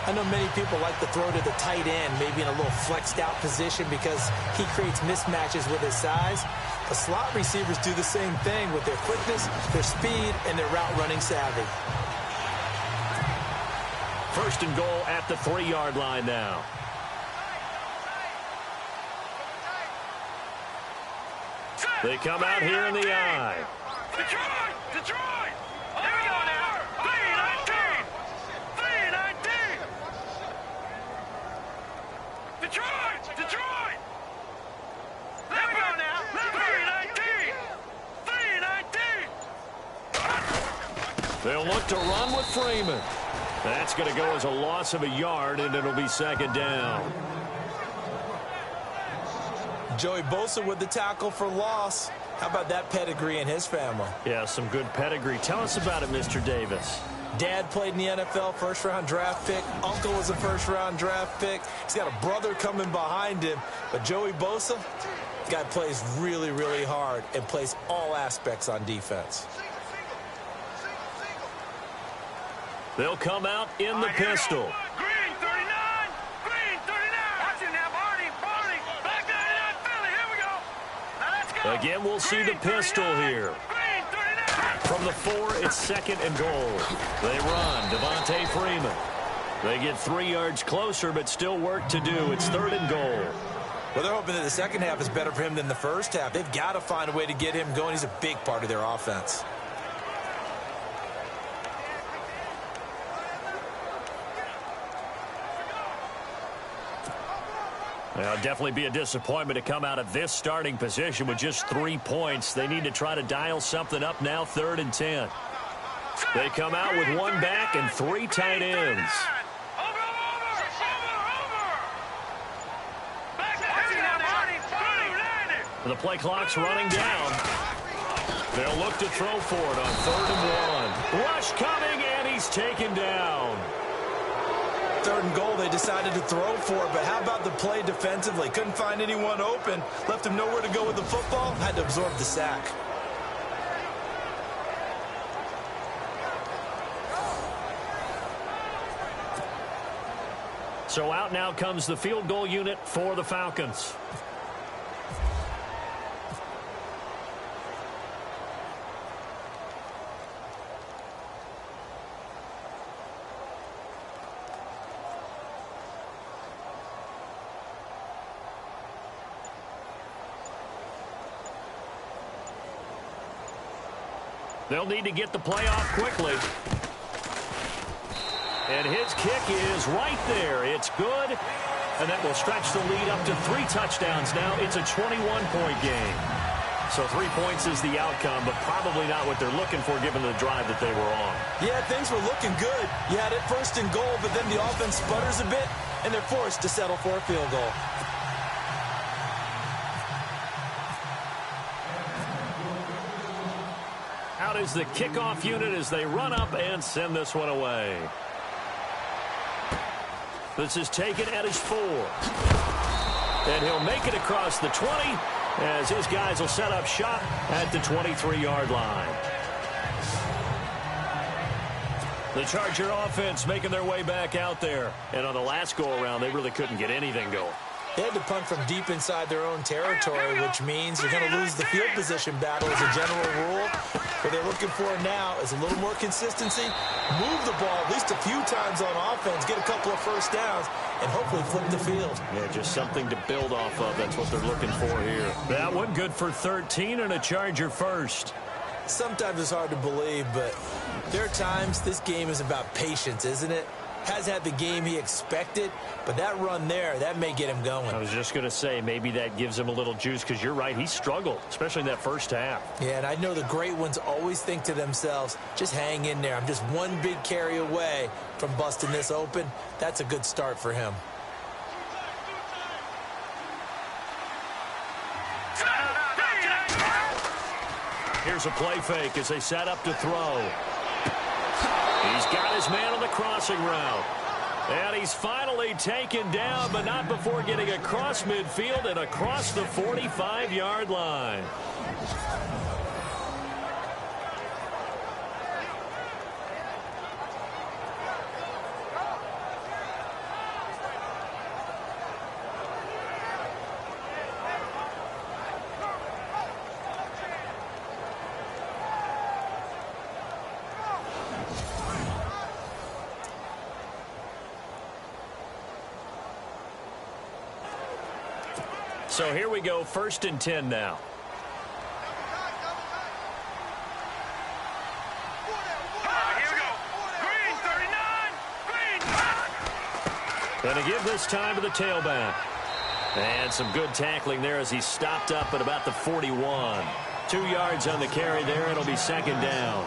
I know many people like to throw to the tight end, maybe in a little flexed out position because he creates mismatches with his size. The slot receivers do the same thing with their quickness, their speed, and their route running savvy. First and goal at the 3-yard line now. They come out here in the eye. Detroit! Detroit! Here we go now. 3-19! 3-19! Detroit! Detroit! There we go now. 3-19! 3-19! They'll look to run with Freeman. That's going to go as a loss of a yard, and it'll be second down. Joey Bosa with the tackle for loss. How about that pedigree in his family? Yeah, some good pedigree. Tell us about it, Mr. Davis. Dad played in the NFL, first-round draft pick. Uncle was a first-round draft pick. He's got a brother coming behind him. But Joey Bosa, the guy plays really, really hard and plays all aspects on defense. They'll come out in the pistol. Green 39! Green 39! Watch it now, Barney! Barney! Back 99 Philly! Here we go! Now let's go! Again, we'll see the pistol here. Green 39! From the 4, it's second and goal. They run. Devontae Freeman. They get 3 yards closer, but still work to do. It's third and goal. Well, they're hoping that the second half is better for him than the first half. They've got to find a way to get him going. He's a big part of their offense. Well, definitely be a disappointment to come out of this starting position with just 3 points. They need to try to dial something up now, 3rd and 10. They come out with 1 back and 3 tight ends. The play clock's running down. They'll look to throw for it on 3rd and 1. Rush coming, and he's taken down. 3rd and goal, they decided to throw for it, but how about the play defensively? Couldn't find anyone open, left him nowhere to go with the football, had to absorb the sack. So out now comes the field goal unit for the Falcons. They'll need to get the play off quickly. And his kick is right there. It's good. And that will stretch the lead up to 3 touchdowns now. It's a 21-point game. So 3 points is the outcome, but probably not what they're looking for given the drive that they were on. Yeah, things were looking good. You had it 1st and goal, but then the offense sputters a bit, and they're forced to settle for a field goal. Out is the kickoff unit as they run up and send this one away. This is taken at his 4. And he'll make it across the 20 as his guys will set up shop at the 23-yard line. The Charger offense making their way back out there. And on the last go-around, they really couldn't get anything going. They had to punt from deep inside their own territory, which means you're going to lose the field position battle as a general rule. What they're looking for now is a little more consistency, move the ball at least a few times on offense, get a couple of first downs, and hopefully flip the field. Yeah, just something to build off of. That's what they're looking for here. That one good for 13 and a Charger first. Sometimes it's hard to believe, but there are times this game is about patience, isn't it? has had the game he expected, but that run there, that may get him going. I was just going to say, maybe that gives him a little juice, because you're right, he struggled, especially in that first half. Yeah, and I know the great ones always think to themselves, just hang in there. I'm just one big carry away from busting this open. That's a good start for him. Here's a play fake as they set up to throw. He's got his man on the crossing route. And he's finally taken down, but not before getting across midfield and across the 45-yard line. So here we go, 1st and 10 now. Here we go. Green, 39. Green. Going to give this time to the tailback. And some good tackling there as he stopped up at about the 41. 2 yards on the carry there. It'll be 2nd down.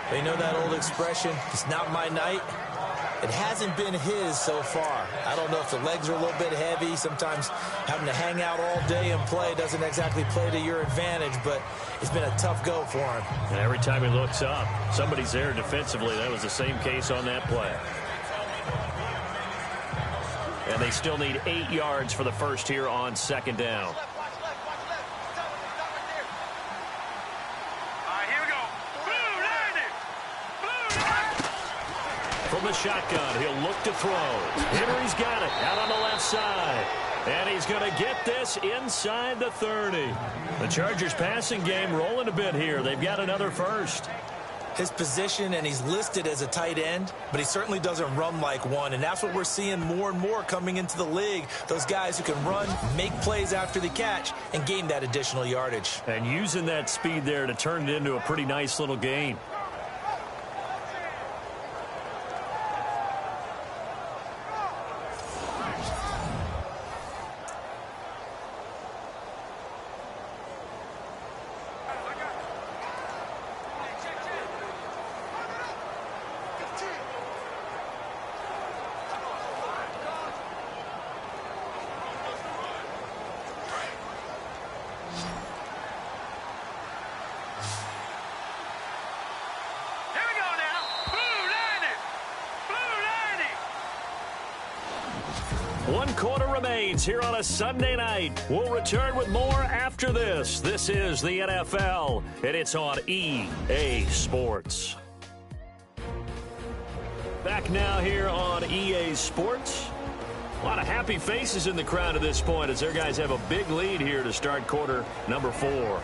They know that old expression, it's not my night. It hasn't been his so far. I don't know if the legs are a little bit heavy. Sometimes having to hang out all day and play doesn't exactly play to your advantage, but it's been a tough go for him. And every time he looks up, somebody's there defensively. That was the same case on that play. And they still need 8 yards for the first here on 2nd down. From the shotgun, he'll look to throw. Henry's got it out on the left side. And he's going to get this inside the 30. The Chargers passing game rolling a bit here. They've got another first. His position, and he's listed as a tight end, but he certainly doesn't run like one, and that's what we're seeing more and more coming into the league. Those guys who can run, make plays after the catch, and gain that additional yardage. And using that speed there to turn it into a pretty nice little gain. One quarter remains here on a Sunday night. We'll return with more after this. This is the NFL, and it's on EA Sports. Back now here on EA Sports. A lot of happy faces in the crowd at this point as their guys have a big lead here to start quarter number 4.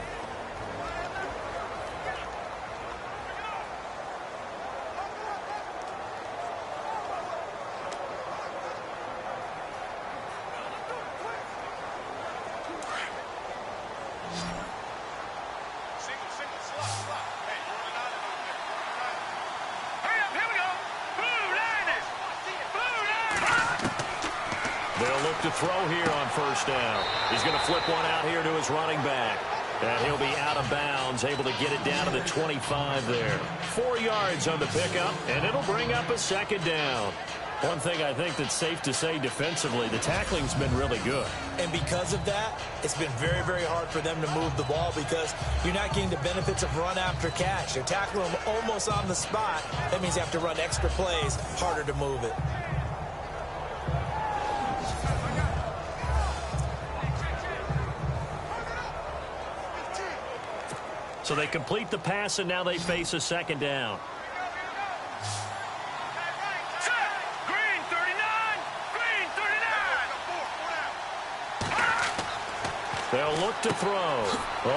To throw here on 1st down. He's going to flip one out here to his running back. And he'll be out of bounds, able to get it down to the 25 there. 4 yards on the pickup, and it'll bring up a 2nd down. One thing I think that's safe to say defensively, the tackling's been really good. And because of that, it's been very, very hard for them to move the ball because you're not getting the benefits of run after catch. They're tackling them almost on the spot. That means you have to run extra plays, harder to move it. So they complete the pass, and now they face a 2nd down. Green, 39. Green, 39. They'll look to throw.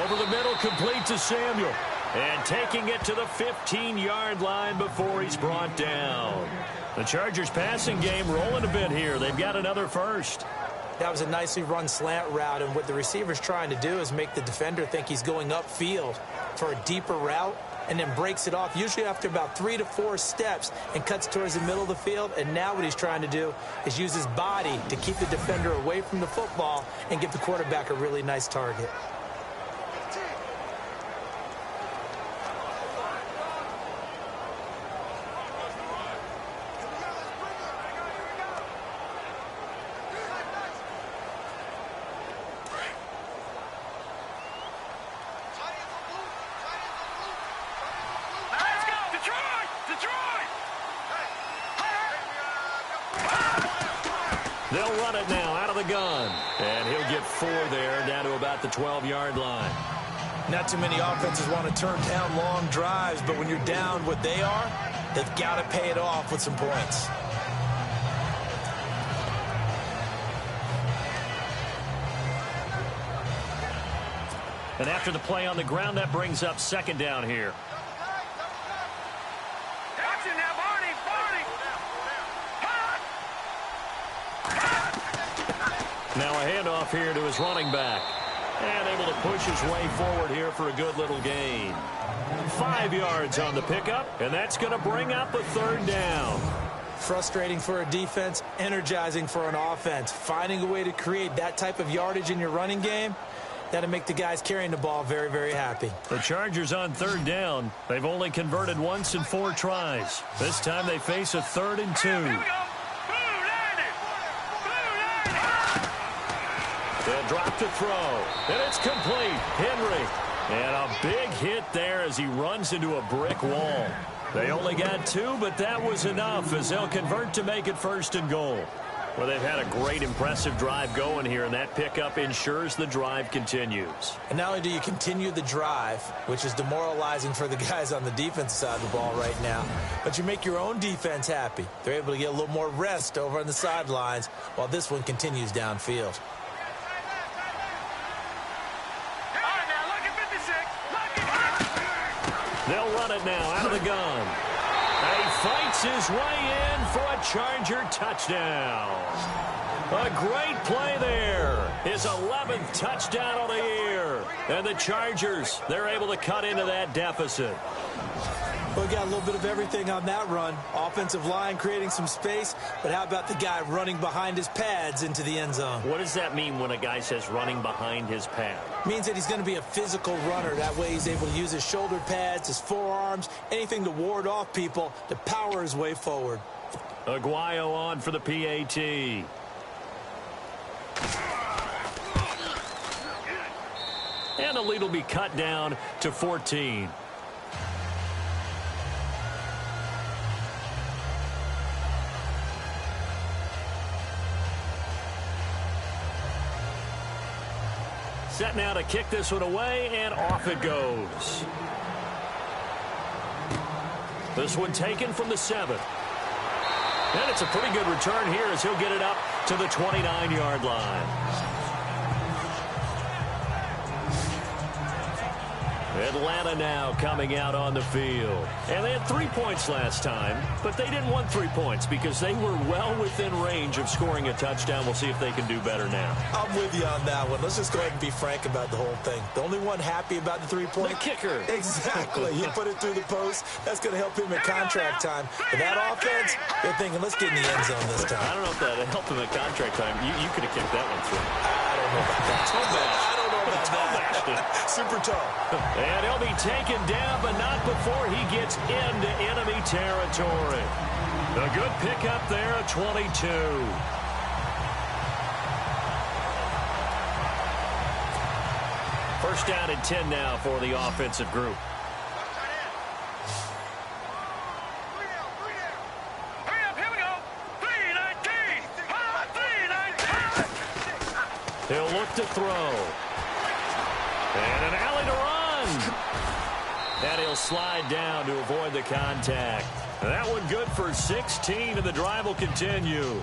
Over the middle, complete to Samuel. And taking it to the 15-yard line before he's brought down. The Chargers passing game rolling a bit here. They've got another first. That was a nicely run slant route, and what the receiver's trying to do is make the defender think he's going upfield for a deeper route, and then breaks it off, usually after about 3 to 4 steps, and cuts towards the middle of the field. And now what he's trying to do is use his body to keep the defender away from the football and give the quarterback a really nice target. They'll run it now out of the gun. And he'll get 4 there, down to about the 12-yard line. Not too many offenses want to turn down long drives, but when you're down what they are, they've got to pay it off with some points. And after the play on the ground, that brings up 2nd down here. Now a handoff here to his running back. And able to push his way forward here for a good little gain. 5 yards on the pickup, and that's going to bring up a 3rd down. Frustrating for a defense, energizing for an offense. Finding a way to create that type of yardage in your running game, that'll make the guys carrying the ball very, very happy. The Chargers on 3rd down. They've only converted once in 4 tries. This time they face a 3rd and 2. They'll drop to throw, and it's complete. Henry, and a big hit there as he runs into a brick wall. They only got 2, but that was enough as they'll convert to make it 1st and goal. Well, they've had a great, impressive drive going here, and that pickup ensures the drive continues. And not only do you continue the drive, which is demoralizing for the guys on the defense side of the ball right now, but you make your own defense happy. They're able to get a little more rest over on the sidelines while this one continues downfield. They'll run it now out of the gun. He fights his way in for a Charger touchdown. A great play there. His 11th touchdown of the year. And the Chargers, they're able to cut into that deficit. Well, we got a little bit of everything on that run. Offensive line creating some space, but how about the guy running behind his pads into the end zone? What does that mean when a guy says running behind his pad? Means that he's going to be a physical runner. That way he's able to use his shoulder pads, his forearms, anything to ward off people to power his way forward. Aguayo on for the PAT. And the lead will be cut down to 14. Set now to kick this one away, and off it goes. This one taken from the 7. And it's a pretty good return here as he'll get it up to the 29-yard line. Atlanta now coming out on the field. And they had 3 points last time, but they didn't want 3 points because they were well within range of scoring a touchdown. We'll see if they can do better now. I'm with you on that one. Let's just go ahead and be frank about the whole thing. The only one happy about the 3-point? The kicker. Exactly. He put it through the post. That's going to help him at contract time. But that offense, they're thinking, let's get in the end zone this time. I don't know if that helped him at contract time. You could have kicked that one through. I don't know about that. I don't know about that. Super tall. And he'll be taken down, but not before he gets into enemy territory. A good pickup there at 22. First down and 10 now for the offensive group. He'll look to throw. And an alley to run. And he'll slide down to avoid the contact. That one good for 16, and the drive will continue.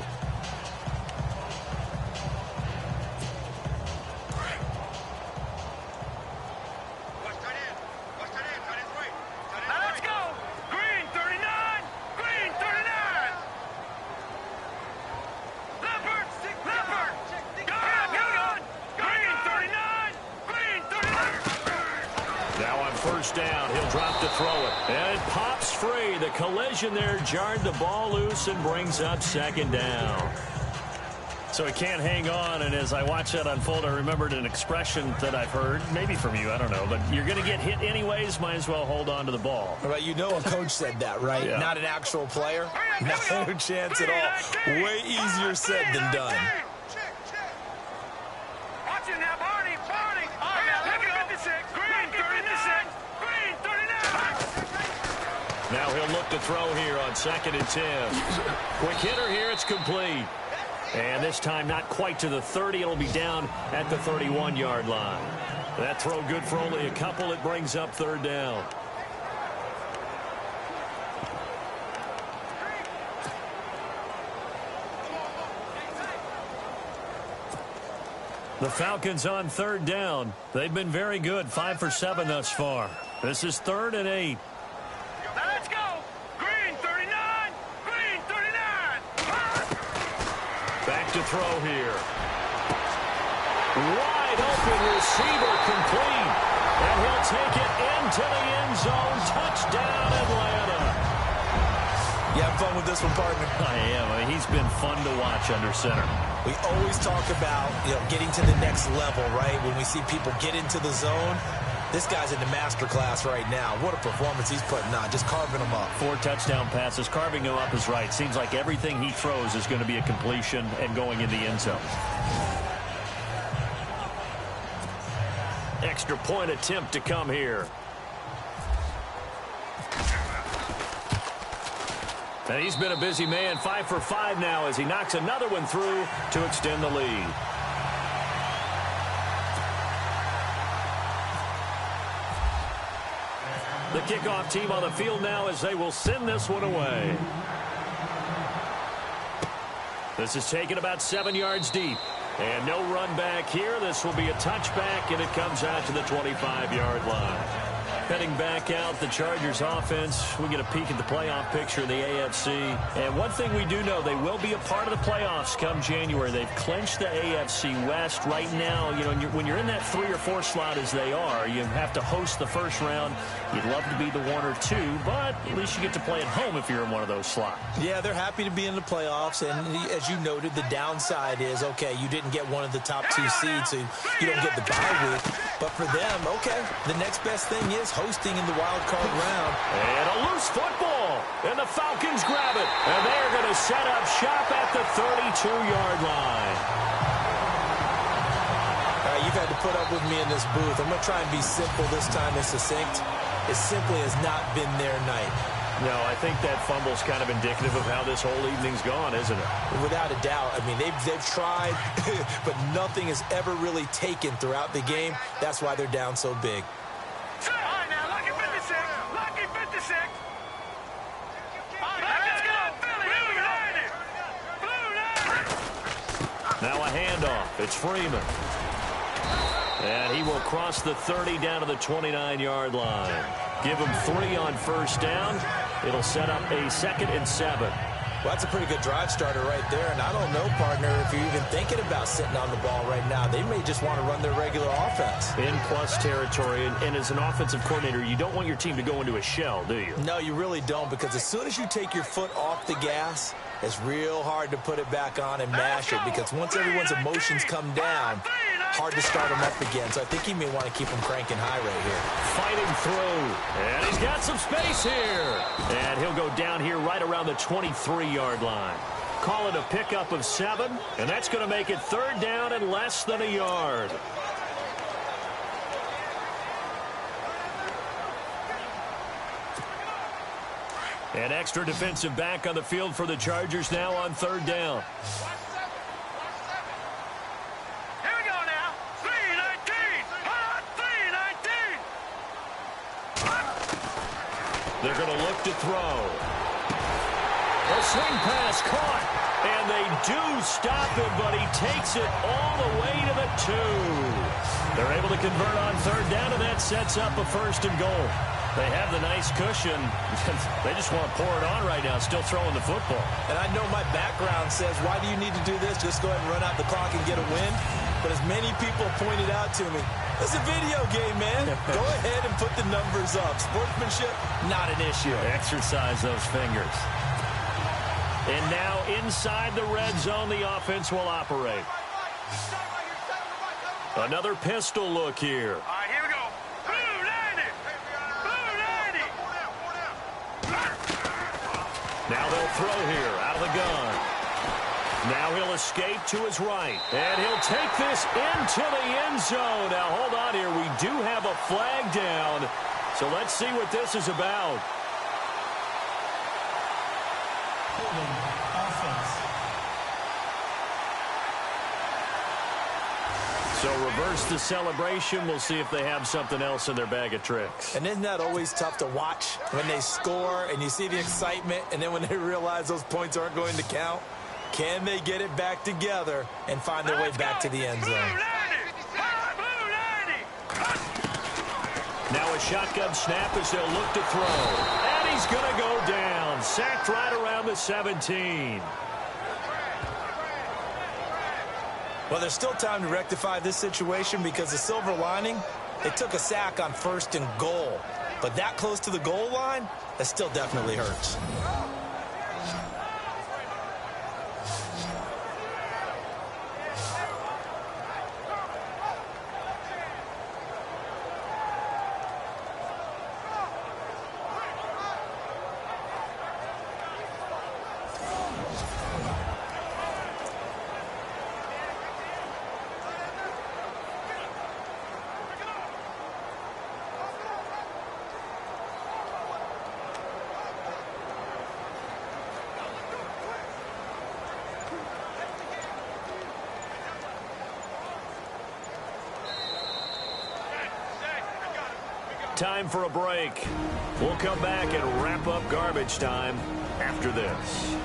first down. He'll drop to throw it. And it pops free. The collision there jarred the ball loose and brings up second down. So he can't hang on, and as I watch that unfold, I remembered an expression that I've heard, maybe from you, I don't know, but you're going to get hit anyways, might as well hold on to the ball. Right, you know a coach said that, right? Yeah. Not an actual player. No chance at all. Way easier said than done. Watch it now, Barney. Look at 56. Green, 36. Green, 39. Now he'll look to throw here on 2nd and 10. Quick hitter here, it's complete. And this time not quite to the 30. It'll be down at the 31-yard line. That throw good for only a couple. It brings up 3rd down. The Falcons on 3rd down. They've been very good. 5 for 7 thus far. This is 3rd and 8. Let's go. Green, 39. Green, 39. Back to throw here. Wide open receiver complete. And he'll take it into the end zone. Touchdown, Atlanta. You have fun with this one, partner? I am. He's been fun to watch under center. We always talk about, getting to the next level, right? When we see people get into the zone, this guy's in the master class right now. What a performance he's putting on, just carving them up. 4 touchdown passes. Carving them up is right. Seems like everything he throws is going to be a completion and going in the end zone. Extra point attempt to come here. And he's been a busy man. 5 for 5 now as he knocks another one through to extend the lead. The kickoff team on the field now as they will send this one away. This is taken about 7 yards deep. And no run back here. This will be a touchback, and it comes out to the 25-yard line. Heading back out, the Chargers offense. We get a peek at the playoff picture of the AFC. And one thing we do know, they will be a part of the playoffs come January. They've clinched the AFC West right now. When you're in that 3 or 4 slot as they are, you have to host the first round. You'd love to be the 1 or 2, but at least you get to play at home if you're in one of those slots. Yeah, they're happy to be in the playoffs, and as you noted, the downside is, okay, you didn't get one of the top 2 seeds, so you don't get the bye week. But for them, okay, the next best thing is hosting in the wild card round. And a loose football, and the Falcons grab it, and they're going to set up shop at the 32-yard line. All right, you've had to put up with me in this booth. I'm going to try and be simple this time and succinct. It simply has not been their night. No, I think that fumble's kind of indicative of how this whole evening's gone, isn't it? Without a doubt. I mean, they've tried, but nothing has ever really taken throughout the game. That's why they're down so big. All right, now, lucky 56. Lucky 56. Let's go. Blue 90. Blue 90. Now a handoff. It's Freeman. And he will cross the 30 down to the 29-yard line. Give him 3 on first down. It'll set up a 2nd and 7. Well, that's a pretty good drive starter right there. And I don't know, partner, if you're even thinking about sitting on the ball right now. They may just want to run their regular offense. In plus territory. And as an offensive coordinator, you don't want your team to go into a shell, do you? No, you really don't, because as soon as you take your foot off the gas, it's real hard to put it back on and mash it, because once everyone's emotions come down, hard to start them up again. So I think he may want to keep them cranking high right here. Fighting through. And he's got some space here. And he'll go down here right around the 23-yard line. Call it a pickup of 7. And that's going to make it 3rd down and less than a yard. An extra defensive back on the field for the Chargers now on 3rd down. Here we go now. 319. Hot 319. They're going to look to throw. A swing pass caught. And they do stop him, but he takes it all the way to the 2. They're able to convert on 3rd down, and that sets up a 1st and goal. They have the nice cushion. They just want to pour it on right now, still throwing the football. And I know my background says, why do you need to do this? Just go ahead and run out the clock and get a win. but as many people pointed out to me, it's a video game, man. Go ahead and put the numbers up. Sportsmanship, not an issue. Exercise those fingers. And now inside the red zone, the offense will operate. Another pistol look here. All right, here we go. Blue 90. Blue 90. Now they'll throw here out of the gun. Now he'll escape to his right. And he'll take this into the end zone. Now hold on here. We do have a flag down. So let's see what this is about. Offense. So reverse the celebration. We'll see if they have something else in their bag of tricks. And isn't that always tough to watch when they score and you see the excitement, and then when they realize those points aren't going to count? Can they get it back together and find their way back to the end zone? Now a shotgun snap as they'll look to throw. And he's going to go down. Sacked right around the 17. Well, there's still time to rectify this situation because the silver lining, they took a sack on 1st and goal. But that close to the goal line, that still definitely hurts. Time for a break. We'll come back and wrap up garbage time after this.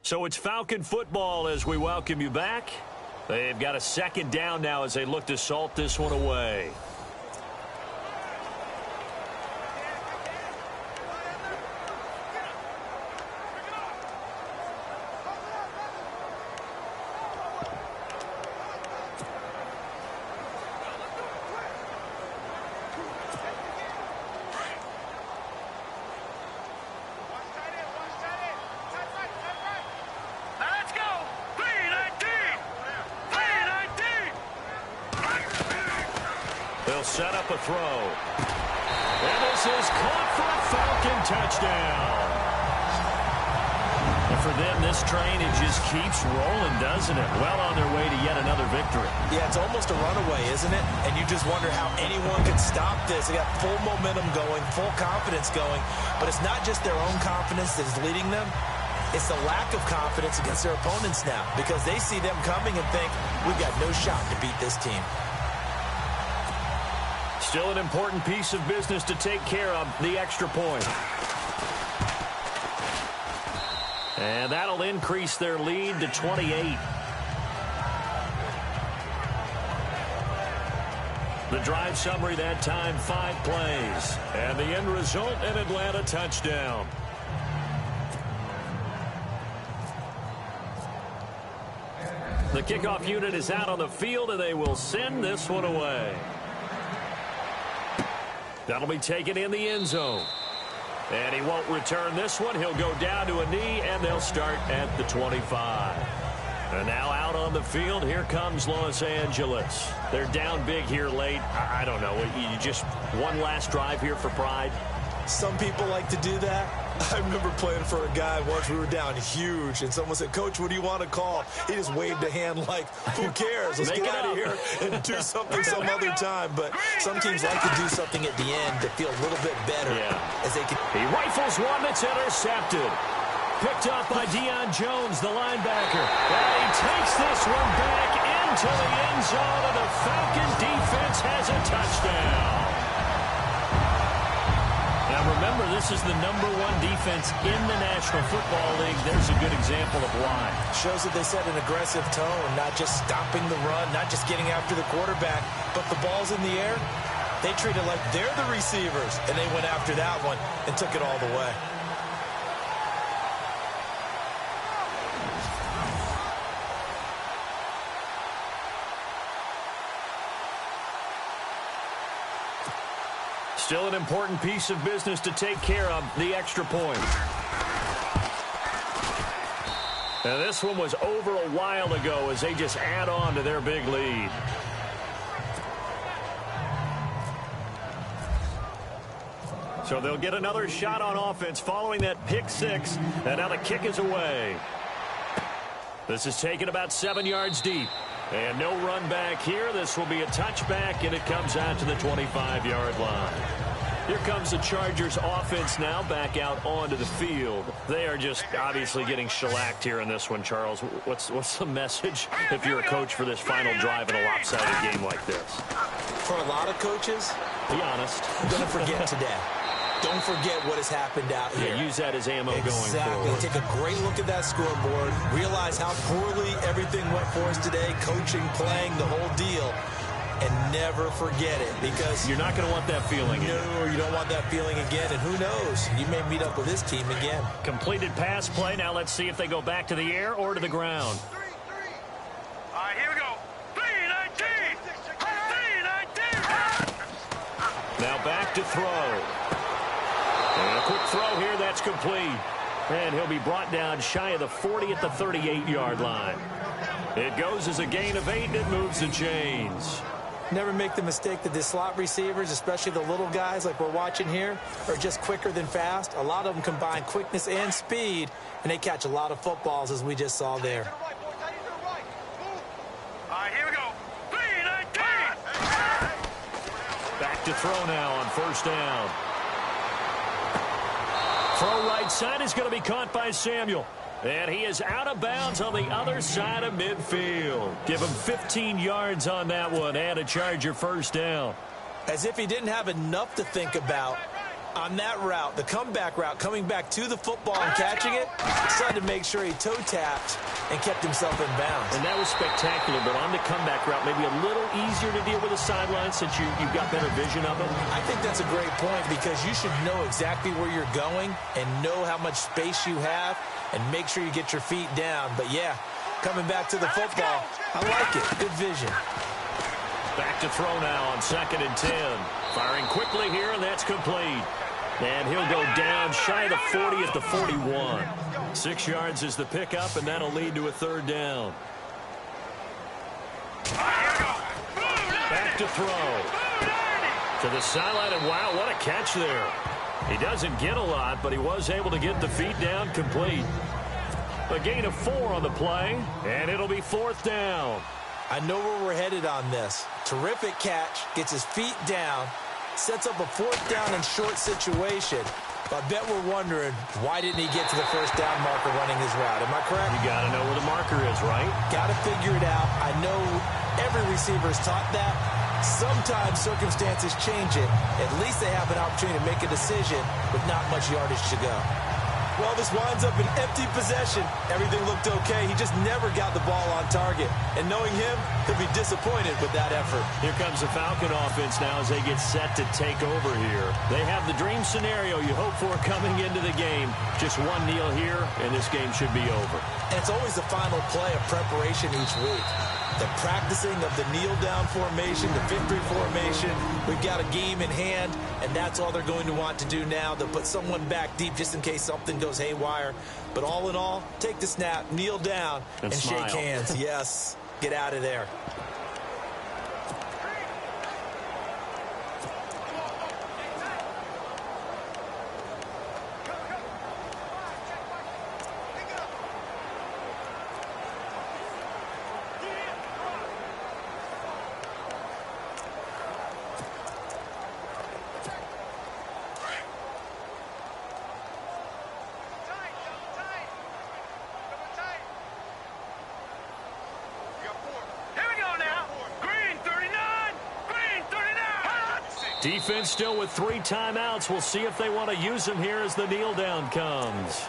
So it's Falcon football as we welcome you back. They've got a second down now as they look to salt this one away. Set up a throw. And this is caught for a Falcon touchdown. And for them, this train, it just keeps rolling, doesn't it? Well on their way to yet another victory. Yeah, it's almost a runaway, isn't it? And you just wonder how anyone could stop this. They got full momentum going, full confidence going. But it's not just their own confidence that is leading them. It's the lack of confidence against their opponents now because they see them coming and think, we've got no shot to beat this team. Still an important piece of business to take care of, the extra point. And that'll increase their lead to 28. The drive summary that time, 5 plays. And the end result, an Atlanta touchdown. The kickoff unit is out on the field, and they will send this one away. That'll be taken in the end zone. And he won't return this one. He'll go down to a knee, and they'll start at the 25. And now out on the field, here comes Los Angeles. They're down big here late. I don't know. You just one last drive here for pride. Some people like to do that. I remember playing for a guy once. We were down huge, and someone said, Coach, what do you want to call? He just waved a hand like, who cares? Let's get out of here and do something some other time. But some teams like to do something at the end to feel a little bit better. As they can. He rifles one that's intercepted. Picked up by Deion Jones, the linebacker. And he takes this one back into the end zone, and the Falcon defense has a touchdown. Now, remember, this is the #1 defense in the National Football League. There's a good example of why. Shows that they set an aggressive tone, not just stopping the run, not just getting after the quarterback, but the ball's in the air. They treated like they're the receivers, and they went after that one and took it all the way. Still an important piece of business to take care of, the extra point. And this one was over a while ago as they just add on to their big lead. So they'll get another shot on offense following that pick six. And now the kick is away. This is taken about 7 yards deep. And no run back here. This will be a touchback, and it comes out to the 25-yard line. Here comes the Chargers offense now back out onto the field. They are just obviously getting shellacked here in this one, Charles. What's the message if you're a coach for this final drive in a lopsided game like this? For a lot of coaches, be honest, I'm going to forget today. Don't forget what has happened out here. Yeah, use that as ammo going forward. Exactly. Take a great look at that scoreboard. Realize how poorly everything went for us today. Coaching, playing, the whole deal. And never forget it, because you're not going to want that feeling again. No, you don't want that feeling again. And who knows? You may meet up with this team again. Completed pass play. Now let's see if they go back to the air or to the ground. All right, here we go. 3-19. 3-19. Now back to throw. And a quick throw here. That's complete. And he'll be brought down shy of the 40 at the 38-yard line. It goes as a gain of 8, and it moves the chains. Never make the mistake that the slot receivers, especially the little guys like we're watching here, are just quicker than fast. A lot of them combine quickness and speed, and they catch a lot of footballs, as we just saw there. All right, here we go. 3-19. Back to throw now on first down. Throw right side is going to be caught by Samuel. And he is out of bounds on the other side of midfield. Give him 15 yards on that one and a Charger first down. As if he didn't have enough to think about on that route, the comeback route, coming back to the football and catching it, decided to make sure he toe-tapped and kept himself in bounds. And that was spectacular, but on the comeback route, maybe a little easier to deal with the sideline since you've got better vision of it. I think that's a great point, because you should know exactly where you're going and know how much space you have and make sure you get your feet down. But, yeah, coming back to the football, I like it. Good vision. Back to throw now on 2nd and 10. Firing quickly here, and that's complete. And he'll go down shy of the 40 at the 41. 6 yards is the pickup, and that'll lead to a third down. Back to throw. To the sideline, and wow, what a catch there. He doesn't get a lot, but he was able to get the feet down complete. A gain of 4 on the play, and it'll be 4th down. I know where we're headed on this. Terrific catch, gets his feet down, sets up a 4th down and short situation. But I bet we're wondering, why didn't he get to the first down marker running his route? Am I correct? You got to know where the marker is, right? Got to figure it out. I know every receiver is taught that. Sometimes circumstances change it. At least they have an opportunity to make a decision with not much yardage to go. Well, this winds up an empty possession. Everything looked okay. He just never got the ball on target. And knowing him, he'll be disappointed with that effort. Here comes the Falcon offense now as they get set to take over here. They have the dream scenario you hope for coming into the game. Just one kneel here, and this game should be over. And it's always the final play of preparation each week. The practicing of the kneel-down formation, the victory formation. We've got a game in hand, and that's all they're going to want to do now. They'll put someone back deep just in case something goes haywire. But all in all, take the snap, kneel down, and shake hands. Yes, get out of there. Defense still with 3 timeouts. We'll see if they want to use them here as the kneel down comes.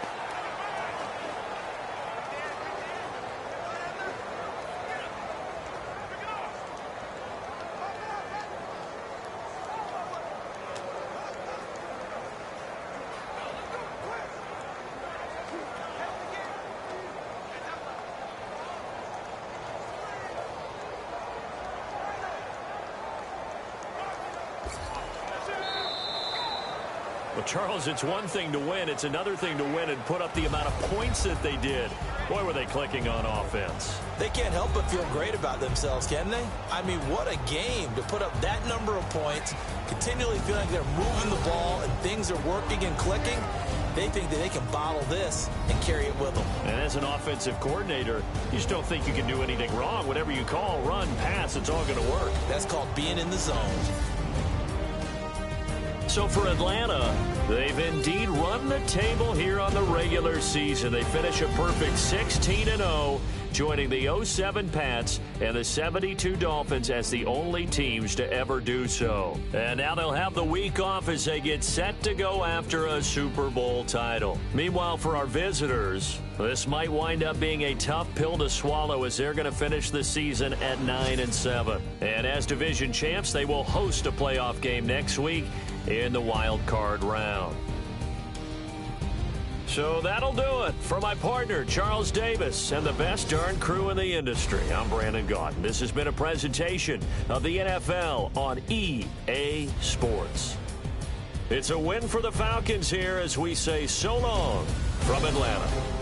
Well, Charles, it's one thing to win. It's another thing to win and put up the amount of points that they did. Boy, were they clicking on offense. They can't help but feel great about themselves, can they? I mean, what a game to put up that number of points, continually feeling like they're moving the ball and things are working and clicking. They think that they can bottle this and carry it with them. And as an offensive coordinator, you just don't think you can do anything wrong. Whatever you call, run, pass, it's all going to work. That's called being in the zone. So for Atlanta, they've indeed run the table here on the regular season. They finish a perfect 16-0, joining the 07 Pats and the 72 Dolphins as the only teams to ever do so. And now they'll have the week off as they get set to go after a Super Bowl title. Meanwhile, for our visitors, this might wind up being a tough pill to swallow as they're going to finish the season at 9-7. And as division champs, they will host a playoff game next week in the wild card round. So that'll do it. For my partner, Charles Davis, and the best darn crew in the industry, I'm Brandon Gaudin. This has been a presentation of the NFL on EA Sports. It's a win for the Falcons here as we say so long from Atlanta.